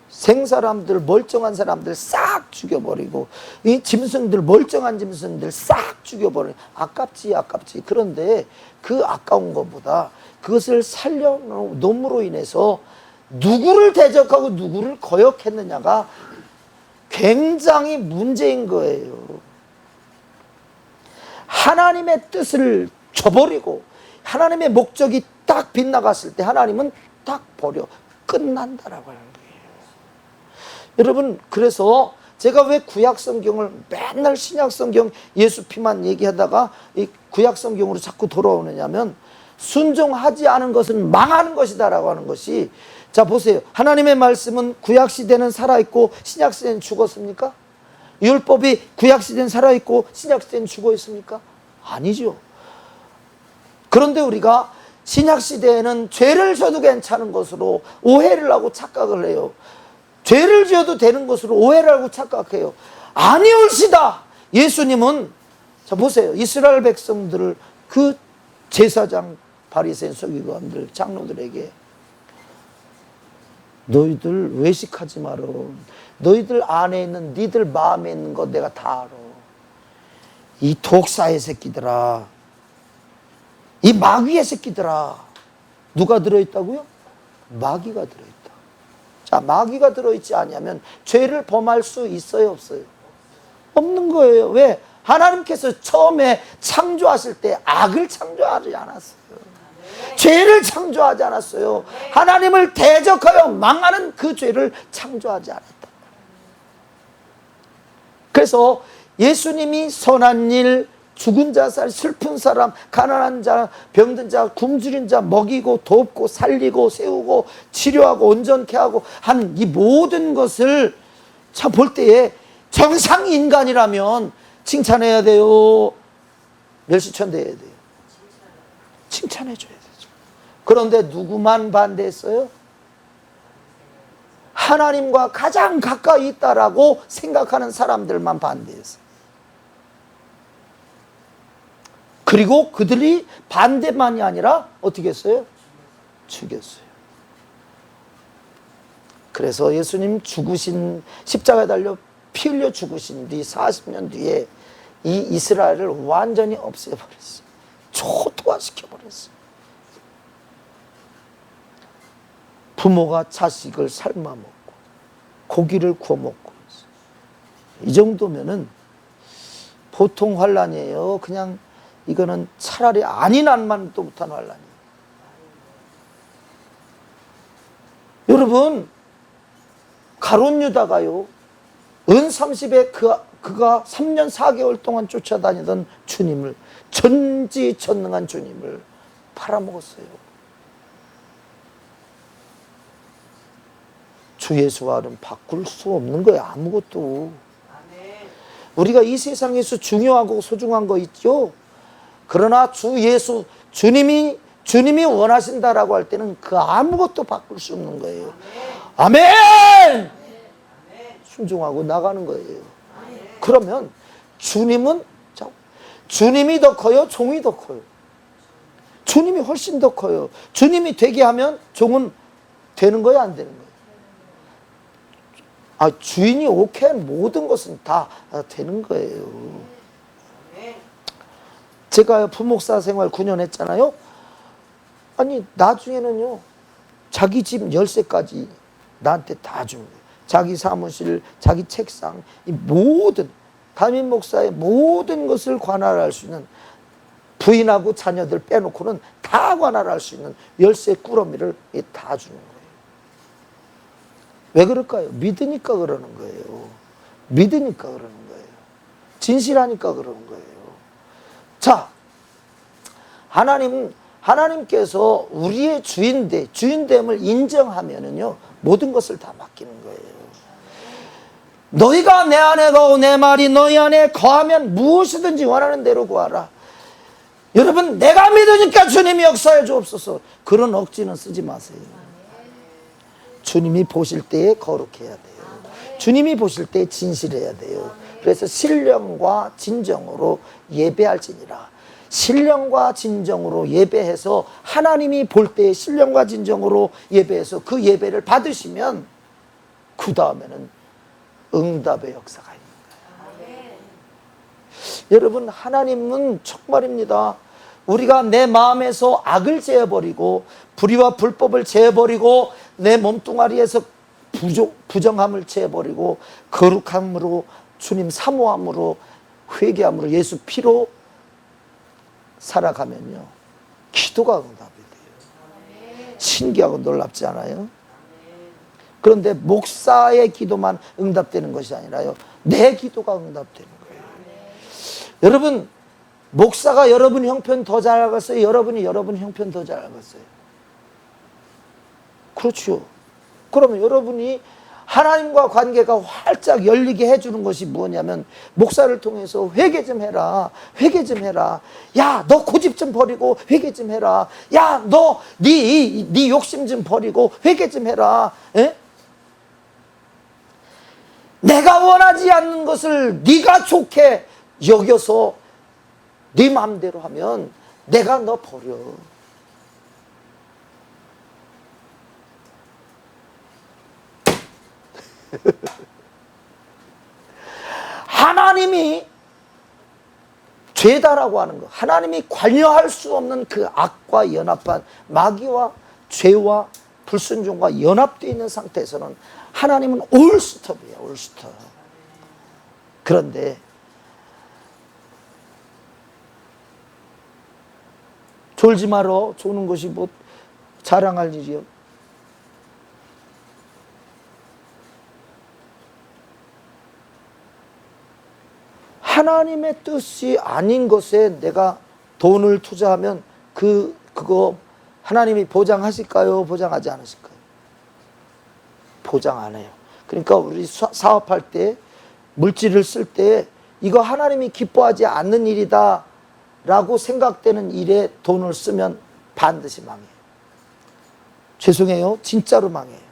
생사람들, 멀쩡한 사람들 싹 죽여버리고, 이 짐승들, 멀쩡한 짐승들 싹 죽여버리고, 아깝지 아깝지. 그런데 그 아까운 것보다 그것을 살려놓음으로 인해서 누구를 대적하고 누구를 거역했느냐가 굉장히 문제인 거예요. 하나님의 뜻을 저버리고 하나님의 목적이 딱 빗나갔을 때 하나님은 딱 버려 끝난다라고 하는 거예요. 여러분, 그래서 제가 왜 구약성경을 맨날 신약성경 예수 피만 얘기하다가 이 구약성경으로 자꾸 돌아오느냐면, 순종하지 않은 것은 망하는 것이다 라고 하는 것이, 자 보세요. 하나님의 말씀은 구약시대는 살아있고 신약시대는 죽었습니까? 율법이 구약시대는 살아있고 신약시대는 죽어있습니까? 아니죠. 그런데 우리가 신약시대에는 죄를 져도 괜찮은 것으로 오해를 하고 착각을 해요. 죄를 지어도 되는 것으로 오해를 하고 착각해요. 아니올시다. 예수님은, 자 보세요. 이스라엘 백성들을 그 제사장, 바리새인, 서기관들, 장로들에게 너희들 외식하지 마라. 너희들 안에 있는, 니들 마음에 있는 거 내가 다 알아. 이 독사의 새끼들아, 이 마귀의 새끼들아. 누가 들어있다고요? 마귀가 들어있다. 자, 마귀가 들어있지 않으면 죄를 범할 수 있어요, 없어요? 없는 거예요. 왜? 하나님께서 처음에 창조하실 때 악을 창조하지 않았어요. 죄를 창조하지 않았어요. 하나님을 대적하여 망하는 그 죄를 창조하지 않았다. 그래서 예수님이 선한 일, 죽은 자, 슬픈 사람, 가난한 자, 병든 자, 굶주린 자 먹이고 돕고 살리고 세우고 치료하고 온전케 하고 하는 이 모든 것을 참 볼 때에 정상 인간이라면 칭찬해야 돼요? 멸시천대해야 돼요? 칭찬해줘야 되죠. 그런데 누구만 반대했어요? 하나님과 가장 가까이 있다라고 생각하는 사람들만 반대했어요. 그리고 그들이 반대만이 아니라 어떻게 했어요? 죽였어요. 그래서 예수님 죽으신, 십자가에 달려 피 흘려 죽으신 뒤 40년 뒤에 이 이스라엘을 완전히 없애버렸어요. 초토화시켜버렸어요. 부모가 자식을 삶아먹고 고기를 구워먹고, 이 정도면은 보통 환난이에요. 그냥 이거는 차라리 아닌 한만도 못한 환난이에요. 여러분, 가룟 유다가요, 은 30에 그가 3년 4개월 동안 쫓아다니던 주님을, 전지전능한 주님을 팔아먹었어요. 주 예수와는 바꿀 수 없는 거예요. 아무것도. 우리가 이 세상에서 중요하고 소중한 거 있죠. 그러나 주 예수, 주님이 원하신다라고 할 때는 그 아무것도 바꿀 수 없는 거예요. 아멘! 순종하고 나가는 거예요. 그러면 주님이 더 커요? 종이 더 커요? 주님이 훨씬 더 커요. 주님이 되게 하면 종은 되는 거예요? 안 되는 거예요? 주인이 오케이 한 모든 것은 다 되는 거예요. 제가 부목사 생활 9년 했잖아요. 아니, 나중에는요, 자기 집 열쇠까지 나한테 다 준 거예요. 자기 사무실, 자기 책상, 이 모든, 담임 목사의 모든 것을 관할할 수 있는, 부인하고 자녀들 빼놓고는 다 관할할 수 있는 열쇠 꾸러미를 다 주는 거예요. 왜 그럴까요? 믿으니까 그러는 거예요. 믿으니까 그러는 거예요. 진실하니까 그러는 거예요. 자, 하나님께서 우리의 주인됨을 인정하면은요, 모든 것을 다 맡기는 거예요. 너희가 내 안에 거하고 내 말이 너희 안에 거하면 무엇이든지 원하는 대로 구하라. 여러분, 내가 믿으니까 주님이 역사해 주옵소서. 그런 억지는 쓰지 마세요. 주님이 보실 때에 거룩해야 돼요. 주님이 보실 때에 진실해야 돼요. 그래서 신령과 진정으로 예배할지니라. 신령과 진정으로 예배해서 하나님이 볼 때에 신령과 진정으로 예배해서 그 예배를 받으시면 그 다음에는 응답의 역사가 있는 거예요. 여러분, 하나님은 정말입니다. 우리가 내 마음에서 악을 제어버리고 불의와 불법을 제어버리고 내 몸뚱아리에서 부정함을 제어버리고 거룩함으로 주님 사모함으로 회개함으로 예수 피로 살아가면요, 기도가 응답이 돼요. 신기하고 놀랍지 않아요? 그런데 목사의 기도만 응답되는 것이 아니라요, 내 기도가 응답되는 거예요. 여러분, 목사가 여러분 형편 더 잘 알겠어요? 여러분이 여러분 형편 더 잘 알겠어요? 그렇죠. 그러면 여러분이 하나님과 관계가 활짝 열리게 해주는 것이 뭐냐면, 목사를 통해서 회개 좀 해라. 회개 좀 해라. 야, 너 고집 좀 버리고 회개 좀 해라. 야, 너 네 욕심 좀 버리고 회개 좀 해라. 에? 내가 원하지 않는 것을 네가 좋게 여겨서 네 마음대로 하면 내가 너 버려. 하나님이 죄다라고 하는 것, 하나님이 관여할 수 없는 그 악과 연합한 마귀와 죄와 불순종과 연합되어 있는 상태에서는 하나님은 올스톱이야, 올스톱. 그런데 졸지 말어. 조는 것이 뭐 자랑할 일이요. 하나님의 뜻이 아닌 것에 내가 돈을 투자하면 그거 하나님이 보장하실까요? 보장하지 않으실까요? 보장 안 해요. 그러니까 우리 사업할 때, 물질을 쓸 때 이거 하나님이 기뻐하지 않는 일이다 라고 생각되는 일에 돈을 쓰면 반드시 망해요. 죄송해요. 진짜로 망해요.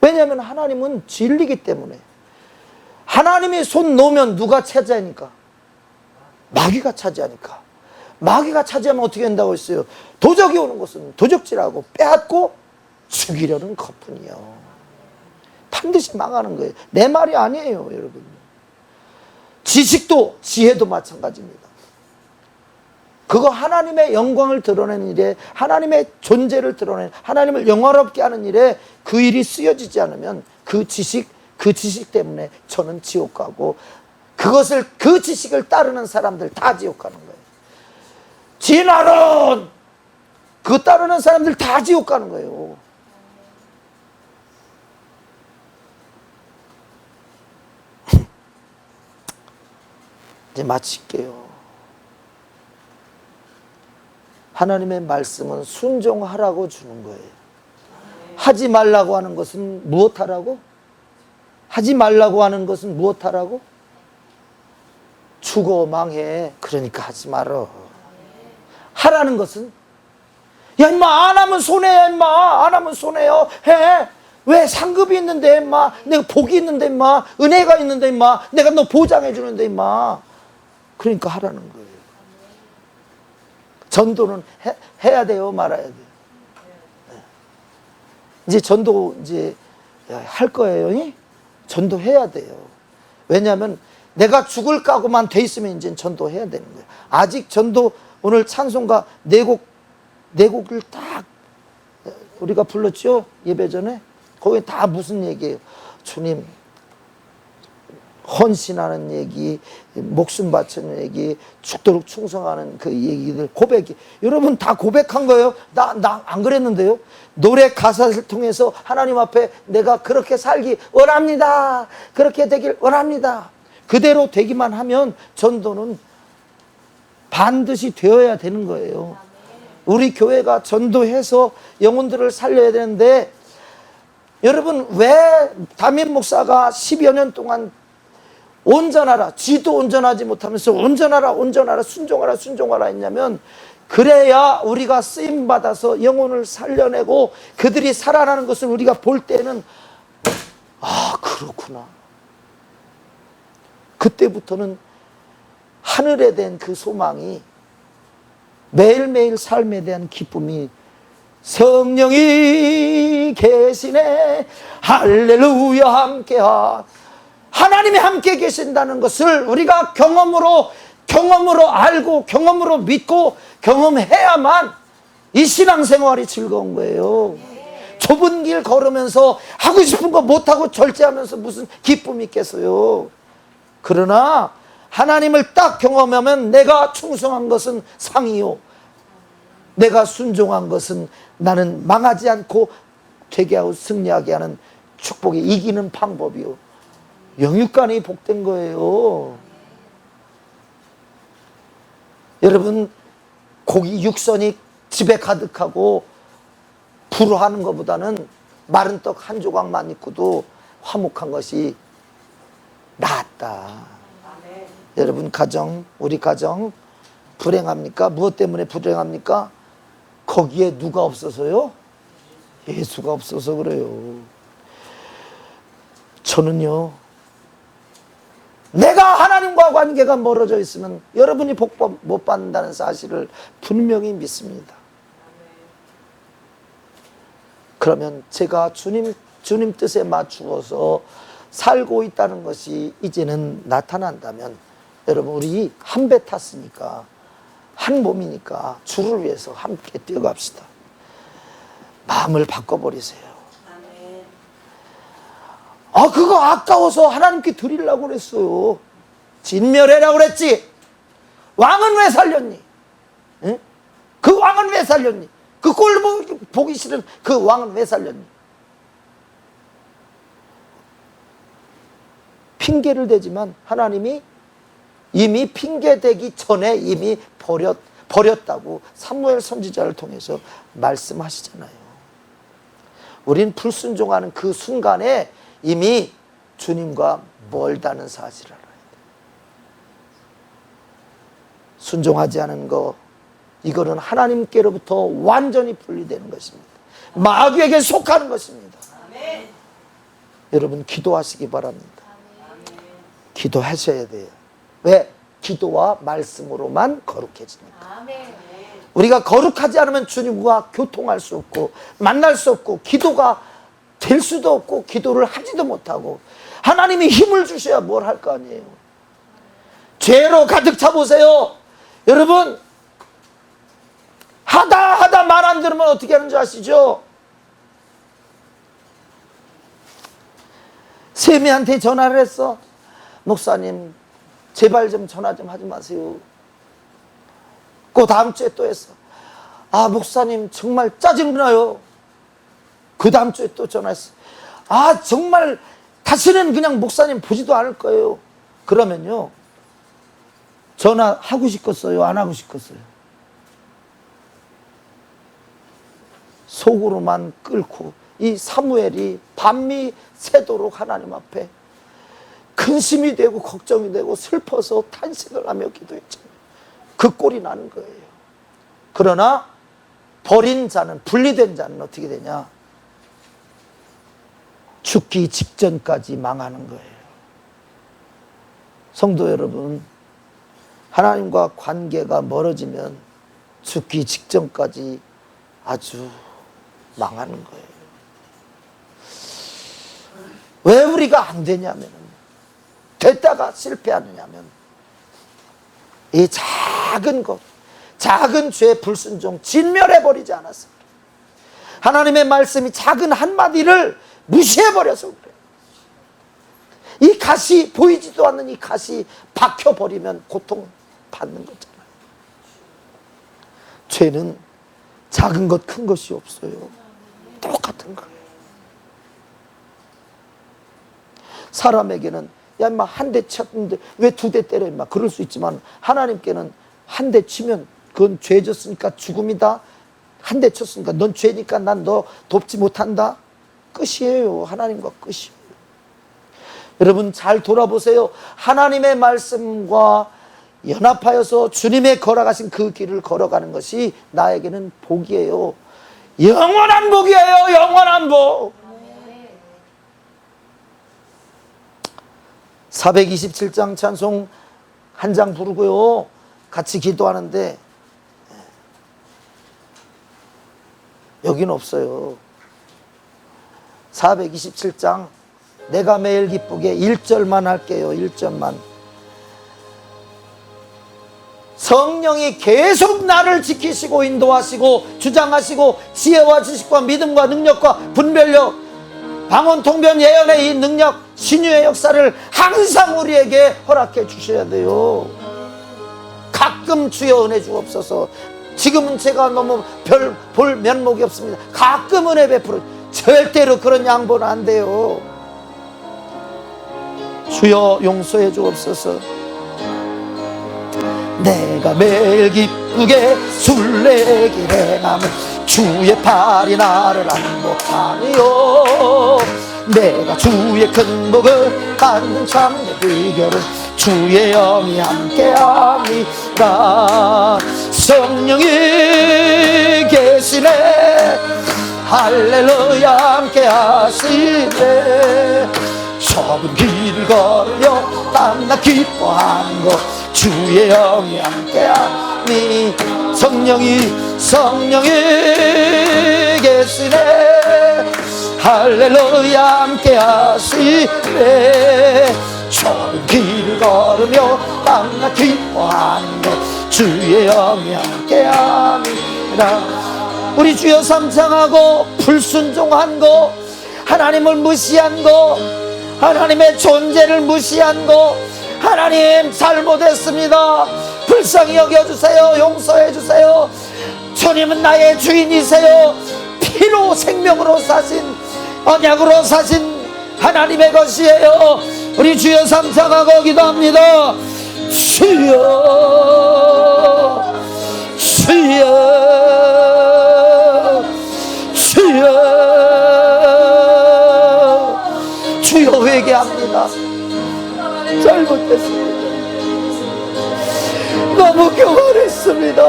왜냐하면 하나님은 진리이기 때문에. 하나님이 손 놓으면 누가 차지하니까? 마귀가 차지하니까. 마귀가 차지하면 어떻게 된다고 했어요? 도적이 오는 것은 도적질하고 빼앗고 죽이려는 것뿐이요. 반드시 망하는 거예요. 내 말이 아니에요, 여러분. 지식도 지혜도 마찬가지입니다. 그거 하나님의 영광을 드러내는 일에, 하나님의 존재를 드러내는, 하나님을 영화롭게 하는 일에 그 일이 쓰여지지 않으면 그 지식, 그 지식 때문에 저는 지옥 가고 그 지식을 따르는 사람들 다 지옥 가는 거예요. 진화론 그거 따르는 사람들 다 지옥 가는 거예요. 이제 마칠게요. 하나님의 말씀은 순종하라고 주는 거예요. 하지 말라고 하는 것은 무엇하라고? 하지 말라고 하는 것은 무엇하라고? 죽어 망해. 그러니까 하지 말어. 하라는 것은 야 임마 안 하면 손해야 임마. 안 하면 손해요. 해. 왜? 상급이 있는데 임마. 내가 복이 있는데 임마. 은혜가 있는데 임마. 내가 너 보장해 주는데 임마. 그러니까 하라는 거예요. 전도는 해야 돼요, 말아야 돼요. 이제 전도 이제 할 거예요. 전도 해야 돼요. 왜냐하면 내가 죽을 각오만 돼 있으면 이제 전도 해야 되는 거예요. 아직 전도 오늘 찬송가 네 곡을 딱 우리가 불렀죠, 예배 전에. 거기 다 무슨 얘기예요? 주님 헌신하는 얘기, 목숨 바치는 얘기, 죽도록 충성하는 그 얘기들, 고백이. 여러분 다 고백한 거예요. 나 안 그랬는데요. 노래 가사를 통해서 하나님 앞에 내가 그렇게 살기 원합니다. 그렇게 되길 원합니다. 그대로 되기만 하면 전도는 반드시 되어야 되는 거예요. 우리 교회가 전도해서 영혼들을 살려야 되는데, 여러분 왜 담임 목사가 10여 년 동안 온전하라, 쥐도 온전하지 못하면서 온전하라, 순종하라 했냐면, 그래야 우리가 쓰임받아서 영혼을 살려내고 그들이 살아나는 것을 우리가 볼 때는 아 그렇구나. 그때부터는 하늘에 대한 그 소망이, 매일매일 삶에 대한 기쁨이, 성령이 계시네 할렐루야 함께하, 하나님이 함께 계신다는 것을 우리가 경험으로 알고 경험으로 믿고 경험해야만 이 신앙생활이 즐거운 거예요. 좁은 길 걸으면서 하고 싶은 거 못하고 절제하면서 무슨 기쁨이 있겠어요. 그러나 하나님을 딱 경험하면 내가 충성한 것은 상이요, 내가 순종한 것은 나는 망하지 않고 되게 하고 승리하게 하는 축복이 이기는 방법이요, 영육간이 복된 거예요. 여러분 고기 육선이 집에 가득하고 불호하는 것보다는 마른 떡 한 조각만 있고도 화목한 것이 낫다. 아멘. 여러분 우리 가정 불행합니까? 무엇 때문에 불행합니까? 거기에 누가 없어서요? 예수가 없어서 그래요. 저는요, 내가 하나님과 관계가 멀어져 있으면 여러분이 복 못 받는다는 사실을 분명히 믿습니다. 그러면 제가 주님 뜻에 맞추어서 살고 있다는 것이 이제는 나타난다면, 여러분 우리 한 배 탔으니까, 한 몸이니까 주를 위해서 함께 뛰어갑시다. 마음을 바꿔버리세요. 아 그거 아까워서 하나님께 드리려고 그랬어요. 진멸해라고 그랬지. 왕은 왜 살렸니? 응? 그 왕은 왜 살렸니? 그 꼴 보기 싫은 그 왕은 왜 살렸니? 핑계를 대지만 하나님이 이미 핑계대기 전에 이미 버렸다고 사무엘 선지자를 통해서 말씀하시잖아요. 우린 불순종하는 그 순간에 이미 주님과 멀다는 사실을 알아야 돼요. 순종하지 않은 거, 이거는 하나님께로부터 완전히 분리되는 것입니다. 마귀에게 속하는 것입니다. 아멘. 여러분 기도하시기 바랍니다. 아멘. 기도하셔야 돼요. 왜? 기도와 말씀으로만 거룩해지니까. 아멘. 우리가 거룩하지 않으면 주님과 교통할 수 없고 만날 수 없고 기도가 될 수도 없고 기도를 하지도 못하고, 하나님이 힘을 주셔야 뭘 할 거 아니에요. 죄로 가득 차 보세요. 여러분 하다 말 안 들으면 어떻게 하는 줄 아시죠? 세미한테 전화를 했어. 목사님 제발 좀 전화 좀 하지 마세요. 그 다음 주에 또 했어. 아 목사님 정말 짜증나요. 그 다음 주에 또 전화했어. 아 정말 다시는 그냥 목사님 보지도 않을 거예요. 그러면요, 전화하고 싶겠어요? 안 하고 싶겠어요? 속으로만 끓고 이 사무엘이 밤이 새도록 하나님 앞에 근심이 되고 걱정이 되고 슬퍼서 탄식을 하며 기도했잖아요. 그 꼴이 나는 거예요. 그러나 버린 자는, 분리된 자는 어떻게 되냐? 죽기 직전까지 망하는 거예요. 성도 여러분, 하나님과 관계가 멀어지면 죽기 직전까지 아주 망하는 거예요. 왜 우리가 안 되냐면, 됐다가 실패하느냐면, 이 작은 것, 작은 죄 불순종 진멸해버리지 않았어요. 하나님의 말씀이 작은 한마디를 무시해버려서 그래요. 이 가시, 보이지도 않는 이 가시 박혀버리면 고통받는 거잖아요. 죄는 작은 것, 큰 것이 없어요. 똑같은 거예요. 사람에게는 야 인마 한 대 쳤는데 왜 2대 때려 인마, 그럴 수 있지만 하나님께는 한 대 치면 그건 죄졌으니까 죽음이다. 한 대 쳤으니까 넌 죄니까 난 너 돕지 못한다. 끝이에요. 하나님과 끝이에요. 여러분 잘 돌아보세요. 하나님의 말씀과 연합하여서 주님의 걸어가신 그 길을 걸어가는 것이 나에게는 복이에요. 영원한 복이에요. 영원한 복. 427장 찬송 한 장 부르고요, 같이 기도하는데 여기는 없어요. 427장 내가 매일 기쁘게 1절만 할게요. 1절만. 성령이 계속 나를 지키시고 인도하시고 주장하시고 지혜와 지식과 믿음과 능력과 분별력, 방언 통변 예언의 이 능력, 신유의 역사를 항상 우리에게 허락해 주셔야 돼요. 가끔 주여 은혜 주옵소서. 지금은 제가 너무 별 볼 면목이 없습니다. 가끔 은혜 베풀어. 절대로 그런 양보는 안 돼요. 주여 용서해 주옵소서. 내가 매일 기쁘게 술래길 행함은 주의 팔이 나를 안복하니요. 내가 주의 큰 복을 받는 참된 비결은 주의 영이 함께합니다. 성령이 계시네. 할렐루야 함께하시네. 좁은 길을 걸으며 만나 기뻐하는 것 주의 영이 함께하니. 성령이 계시네. 할렐루야 함께하시네. 좁은 길을 걸으며 만나 기뻐하는 것 주의 영이 함께합니다. 우리 주여 삼창하고 불순종한 거, 하나님을 무시한 거, 하나님의 존재를 무시한 거, 하나님 잘못했습니다. 불쌍히 여겨주세요. 용서해주세요. 주님은 나의 주인이세요. 피로 생명으로 사신, 언약으로 사신 하나님의 것이에요. 우리 주여 삼창하고 기도합니다. 주여 주여 주여 주여 회개합니다. 잘못했습니다. 너무 교만했습니다.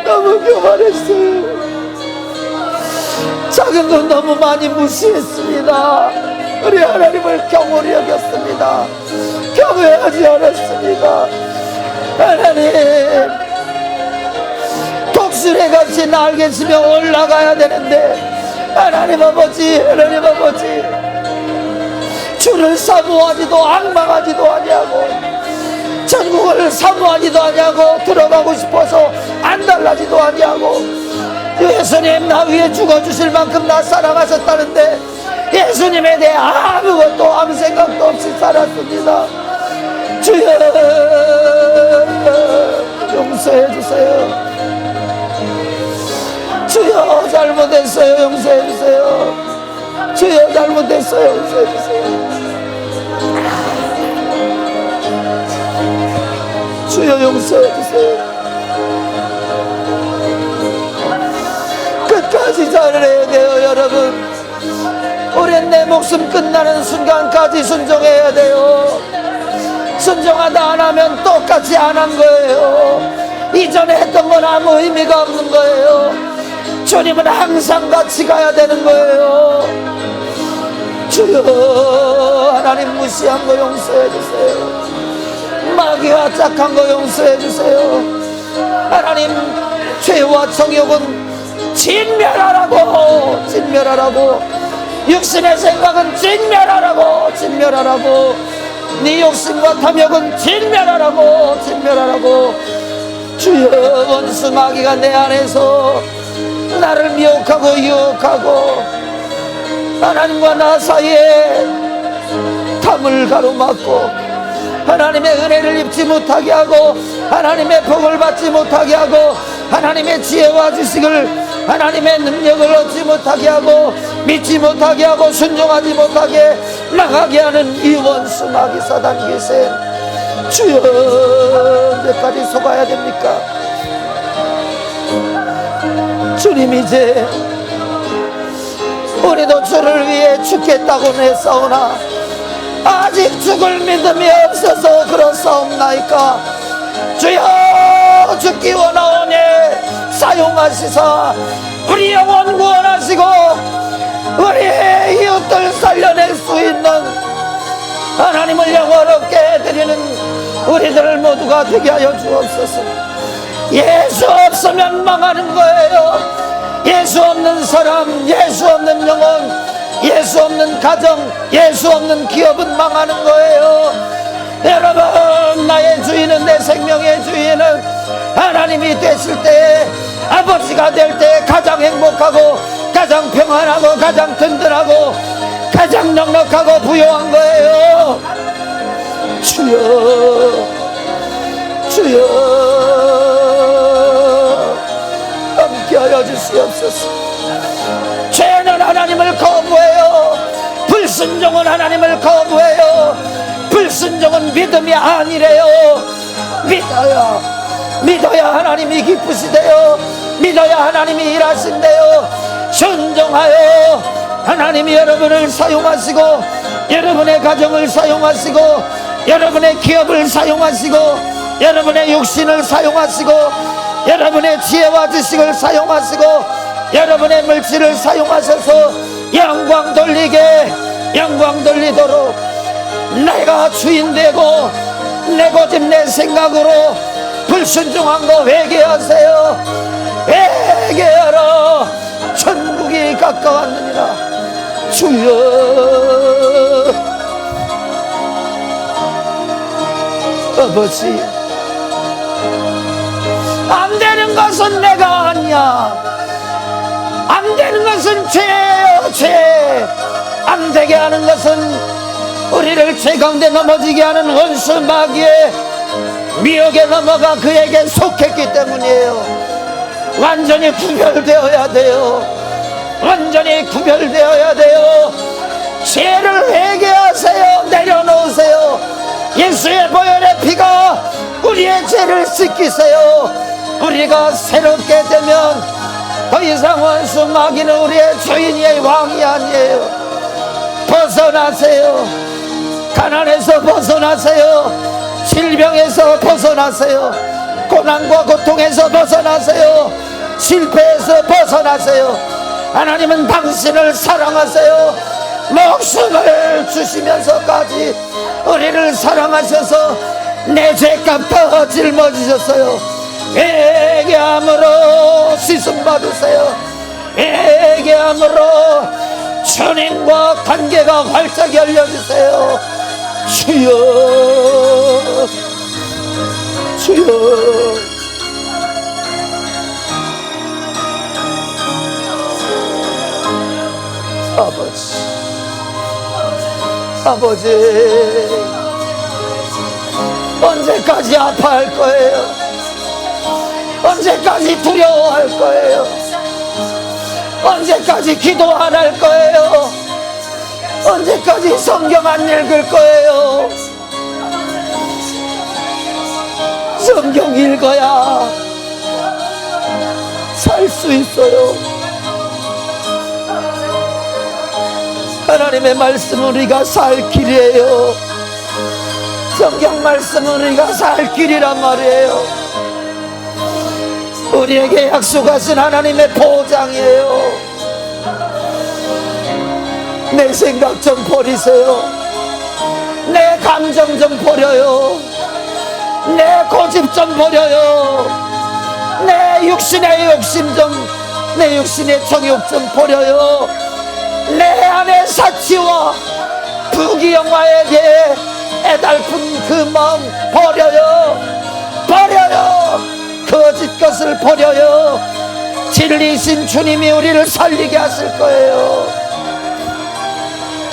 너무 교만했어요. 작은 것 너무 많이 무시했습니다. 우리 하나님을 경홀히 여겼습니다. 경외하지 않았습니다. 하나님, 독수리같이 날개치며 올라가야 되는데 하나님 아버지, 하나님 아버지, 주를 사모하지도 악망하지도 아니하고 천국을 사모하지도 아니하고 들어가고 싶어서 안달나지도 아니하고 예수님 나 위해 죽어주실 만큼 나 사랑하셨다는데 예수님에 대해 아무것도 아무 생각도 없이 살았습니다. 주여 용서해 주세요. 주여 잘못했어요. 용서해 주세요. 주여 잘못했어요. 용서해 주세요. 주여 용서해 주세요. 끝까지 잘해야 돼요. 여러분, 우린 내 목숨 끝나는 순간까지 순종해야 돼요. 순종하다 안 하면 똑같이 안 한 거예요. 이전에 했던 건 아무 의미가 없는 거예요. 주님은 항상 같이 가야 되는 거예요. 주여 하나님, 무시한 거 용서해 주세요. 마귀와 짝한 거 용서해 주세요. 하나님, 죄와 정욕은 진멸하라고, 진멸하라고. 육신의 생각은 진멸하라고, 진멸하라고. 네 욕심과 탐욕은 진멸하라고, 진멸하라고. 주여, 원수 마귀가 내 안에서 나를 미혹하고 유혹하고 하나님과 나 사이에 담을 가로막고 하나님의 은혜를 입지 못하게 하고 하나님의 복을 받지 못하게 하고 하나님의 지혜와 지식을, 하나님의 능력을 얻지 못하게 하고 믿지 못하게 하고 순종하지 못하게 나가게 하는 이 원수 마귀 사단 기세, 주여 언제까지 속아야 됩니까? 주님, 이제 우리도 주를 위해 죽겠다고는 했사오나 아직 죽을 믿음이 없어서 그렇사옵나이까? 주여, 죽기 원하오니 사용하시사 우리 영혼 구원하시고 우리의 이웃들 살려낼 수 있는 하나님을 영원롭게 드리는 우리들 모두가 되게 하여 주옵소서. 예수 없으면 망하는 거예요. 예수 없는 사람, 예수 없는 영혼, 예수 없는 가정, 예수 없는 기업은 망하는 거예요. 여러분, 나의 주인은, 내 생명의 주인은 하나님이 되실 때, 아버지가 될 때 가장 행복하고 가장 평안하고 가장 든든하고 가장 넉넉하고 부요한 거예요. 주여, 주여 함께하여 주시옵소서. 죄는 하나님을 거부해요. 불순종은 하나님을 거부해요. 불순종은 믿음이 아니래요. 믿어야 하나님이 기쁘시대요. 믿어야 하나님이 일하신대요. 순종하여 하나님이 여러분을 사용하시고 여러분의 가정을 사용하시고 여러분의 기업을 사용하시고 여러분의 육신을 사용하시고 여러분의 지혜와 지식을 사용하시고 여러분의 물질을 사용하셔서 영광 돌리도록 내가 주인 되고 내 고집 내 생각으로 불순종한 거 회개하세요. 회개하라. 천국이 가까웠느니라. 주여, 아버지, 안 되는 것은 내가 아니야. 안 되는 것은 죄예요. 죄. 안 되게 하는 것은 우리를 죄 가운데 넘어지게 하는 원수 마귀의 미혹에 넘어가 그에게 속했기 때문이에요. 완전히 구별되어야 돼요. 완전히 구별되어야 돼요. 죄를 회개하세요. 내려놓으세요. 예수의 보혈의 피가 우리의 죄를 씻기세요. 우리가 새롭게 되면 더 이상 원수 마귀는 우리의 주인이 왕이 아니에요. 벗어나세요. 가난에서 벗어나세요. 질병에서 벗어나세요. 고난과 고통에서 벗어나세요. 실패에서 벗어나세요. 하나님은 당신을 사랑하세요. 목숨을 주시면서까지 우리를 사랑하셔서 내 죄값 다 짊어지셨어요. 회개함으로 씻음 받으세요. 회개함으로 주님과 관계가 활짝 열려주세요. 주여, 주여. 아버지, 아버지, 언제까지 아파할 거예요? 언제까지 두려워할 거예요? 언제까지 기도 안 할 거예요? 언제까지 성경 안 읽을 거예요? 성경 읽어야 살 수 있어요. 하나님의 말씀은 우리가 살 길이에요. 성경 말씀은 우리가 살 길이란 말이에요. 우리에게 약속하신 하나님의 보장이에요. 내 생각 좀 버리세요. 내 감정 좀 버려요. 내 고집 좀 버려요. 내 육신의 욕심 좀, 내 육신의 정욕 좀 버려요. 내 안의 사치와 부귀영화에 대해 애달픈 그 마음 버려요. 버려요. 거짓 것을 버려요. 진리신 주님이 우리를 살리게 하실 거예요.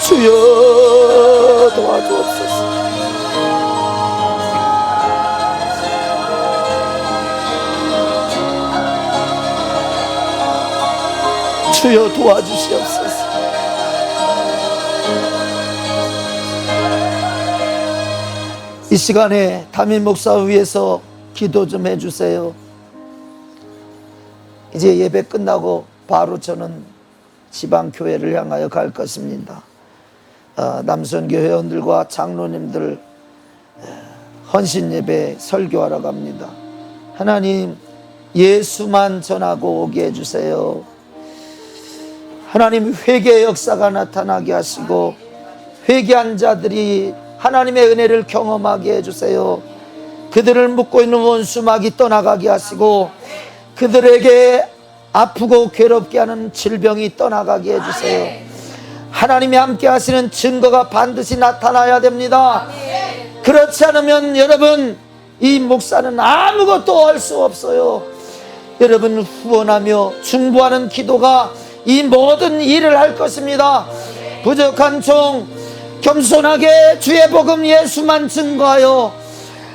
주여 도와주옵소서. 주여 도와주시옵소서. 이 시간에 담임 목사 위해서 기도 좀 해주세요. 이제 예배 끝나고 바로 저는 지방교회를 향하여 갈 것입니다. 남선교 회원들과 장로님들 헌신 예배 설교하러 갑니다. 하나님, 예수만 전하고 오게 해주세요. 하나님, 회개의 역사가 나타나게 하시고 회개한 자들이 하나님의 은혜를 경험하게 해주세요. 그들을 묶고 있는 원수막이 떠나가게 하시고 그들에게 아프고 괴롭게 하는 질병이 떠나가게 해주세요. 하나님이 함께 하시는 증거가 반드시 나타나야 됩니다. 그렇지 않으면 여러분, 이 목사는 아무것도 할 수 없어요. 여러분, 후원하며 중보하는 기도가 이 모든 일을 할 것입니다. 부족한 종 겸손하게 주의 복음 예수만 증거하여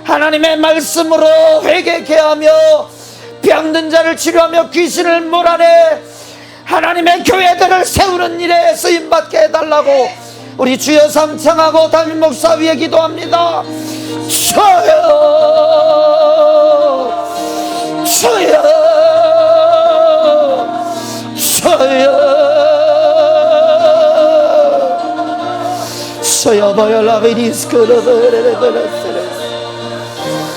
하나님의 말씀으로 회개케 하며 병든 자를 치료하며 귀신을 몰아내 하나님의 교회들을 세우는 일에 쓰임받게 해달라고 우리 주여 삼창하고 담임 목사 위에 기도합니다. 주여, 주여, 주여. Soyabaya la veriska la vere vere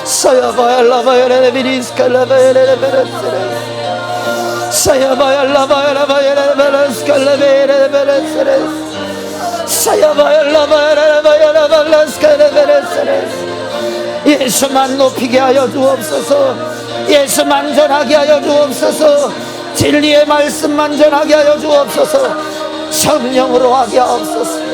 Soyabaya la vere veriska la vere vere Soyabaya la vere veriska la vere vere Soyabaya la vere veriska la vere 예수만 높이게 하여 주옵소서. 예수만 전하게 하여 주옵소서. 진리의 말씀만 전하게 하여 주옵소서. 성령으로 하게 하옵소서.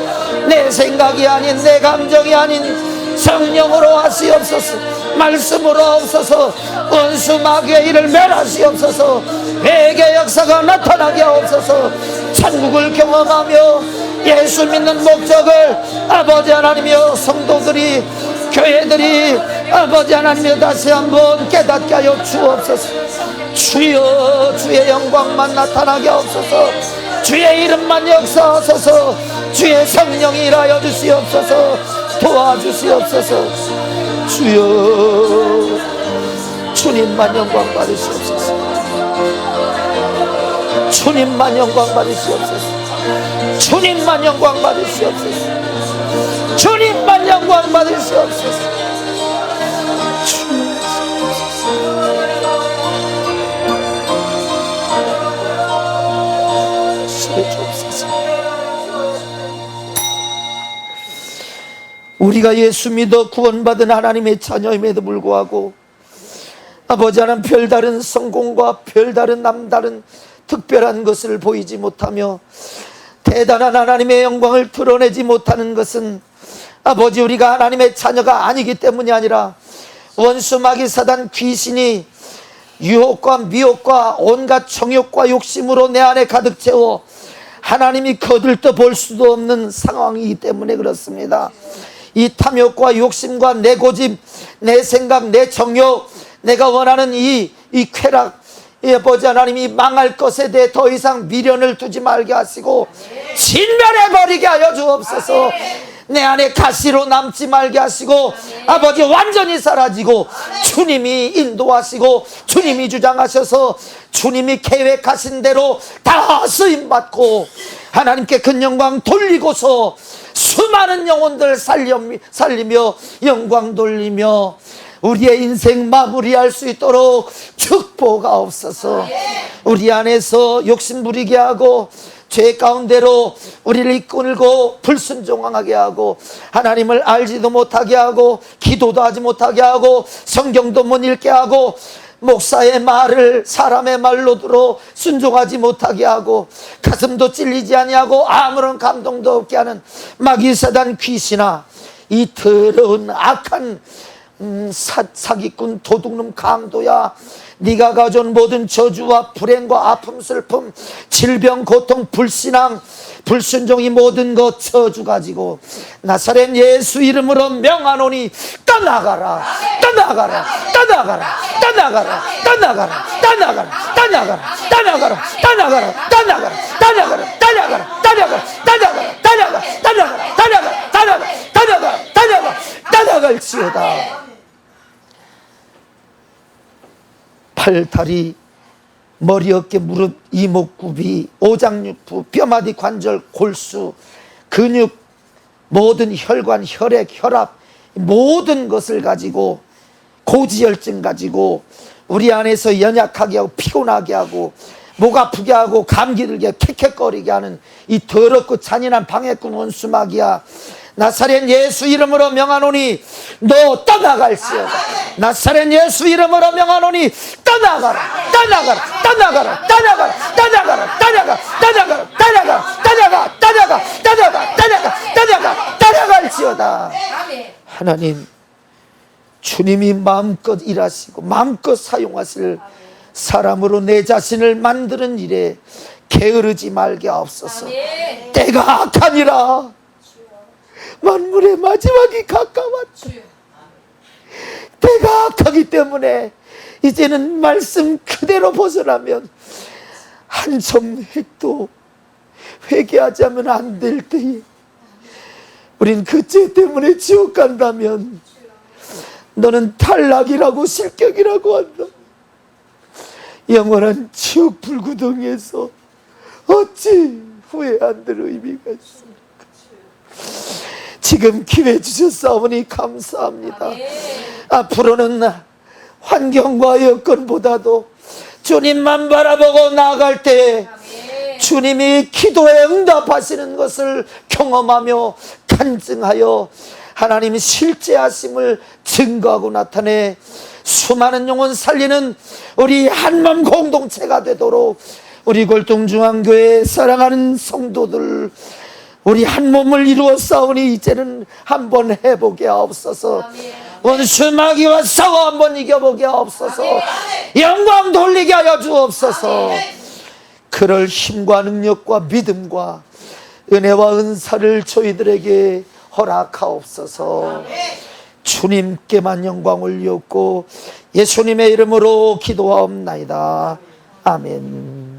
내 생각이 아닌 내 감정이 아닌 성령으로 하시옵소서. 말씀으로 하옵소서. 원수 마귀의 일을 멸하시옵소서. 회개 역사가 나타나게 하옵소서. 천국을 경험하며 예수 믿는 목적을 아버지 하나님이여 성도들이 교회들이 아버지 하나님이여 다시 한번 깨닫게 하여 주옵소서. 주여, 주의 영광만 나타나게 하옵소서. 주의 이름만 역사하소서. 주의 성령이 일하여 주시옵소서. 도와주시옵소서. 주여, 주님만 영광 받으시옵소서. 주님만 영광 받으시옵소서. 주님만 영광 받으시옵소서. 주님만 영광 받으시옵소서. 우리가 예수 믿어 구원받은 하나님의 자녀임에도 불구하고 아버지 하나님, 별다른 성공과 별다른 남다른 특별한 것을 보이지 못하며 대단한 하나님의 영광을 드러내지 못하는 것은 아버지, 우리가 하나님의 자녀가 아니기 때문이 아니라 원수 마귀 사단 귀신이 유혹과 미혹과 온갖 정욕과 욕심으로 내 안에 가득 채워 하나님이 거들떠 볼 수도 없는 상황이기 때문에 그렇습니다. 이 탐욕과 욕심과 내 고집, 내 생각, 내 정욕, 내가 원하는 이 쾌락, 아버지 하나님이 망할 것에 대해 더 이상 미련을 두지 말게 하시고 진멸해버리게 하여 주옵소서. 내 안에 가시로 남지 말게 하시고 아버지 완전히 사라지고 주님이 인도하시고 주님이 주장하셔서 주님이 계획하신 대로 다 쓰임받고 하나님께 큰 영광 돌리고서 수많은 영혼들 살리며 영광 돌리며 우리의 인생 마무리할 수 있도록 축복하옵소서. 우리 안에서 욕심 부리게 하고 죄 가운데로 우리를 이끌고 불순종하게 하고 하나님을 알지도 못하게 하고 기도도 하지 못하게 하고 성경도 못 읽게 하고 목사의 말을 사람의 말로 들어 순종하지 못하게 하고 가슴도 찔리지 아니하고 아무런 감동도 없게 하는 마귀 사단 귀신아, 이 더러운 악한 사기꾼 도둑놈 강도야, 네가 가져온 모든 저주와 불행과 아픔 슬픔 질병 고통 불신앙 불순종이 모든 것 저주 가지고 나사렛 예수 이름으로 명하노니 떠나가라 떠나가라 떠나가라 떠나가라 떠나가라 떠나가라 떠나가라 떠나가라 떠나가라 떠나가라 떠나가라 떠나가라 떠나가라 떠나가라 떠나가라 떠나가라 떠나가라 떠나가라 떠나가라 떠나갈지어다. 팔, 다리, 머리, 어깨, 무릎, 이목구비, 오장육부, 뼈마디, 관절, 골수, 근육, 모든 혈관, 혈액, 혈압 모든 것을 가지고 고지혈증 가지고 우리 안에서 연약하게 하고 피곤하게 하고 목 아프게 하고 감기 들게 캑캑거리게 하는 이 더럽고 잔인한 방해꾼 원수마귀야, 나사렛 예수 이름으로 명하노니 너 떠나갈지어다. 나사렛 예수 이름으로 명하노니 떠나가라 떠나가라 떠나가라 떠나가라 떠나가라 떠나가라 떠나가라 떠나가라 떠나가 떠나가 떠나가 떠나가 떠나가 떠나갈지어다. 하나님, 주님이 마음껏 일하시고 마음껏 사용하실 사람으로 내 자신을 만드는 일에 게으르지 말게 하옵소서. 때가 악하니라. 만물의 마지막이 가까웠다. 때가 악하기 때문에 이제는 말씀 그대로 벗어나면 한 점 핵도 회개하지 않으면 안 될 때에 우린 그 죄 때문에 지옥 간다면 너는 탈락이라고 실격이라고 한다. 영원한 지옥 불구덩이에서 어찌 후회 안 될 의미가 있습니까? 지금 기회 주셨사오니 감사합니다. 앞으로는 환경과 여건보다도 주님만 바라보고 나아갈 때 주님이 기도에 응답하시는 것을 경험하며 간증하여 하나님이 실제하심을 증거하고 나타내 수많은 영혼 살리는 우리 한마음 공동체가 되도록 우리 골동중앙교회 사랑하는 성도들 우리 한 몸을 이루어 싸우니 이제는 한번 해보게 하옵소서. 원수 마귀와 싸워 한번 이겨보게 하옵소서. 영광 돌리게 하여 주옵소서. 그럴 힘과 능력과 믿음과 은혜와 은사를 저희들에게 허락하옵소서. 주님께만 영광 올렸고 예수님의 이름으로 기도하옵나이다. 아멘.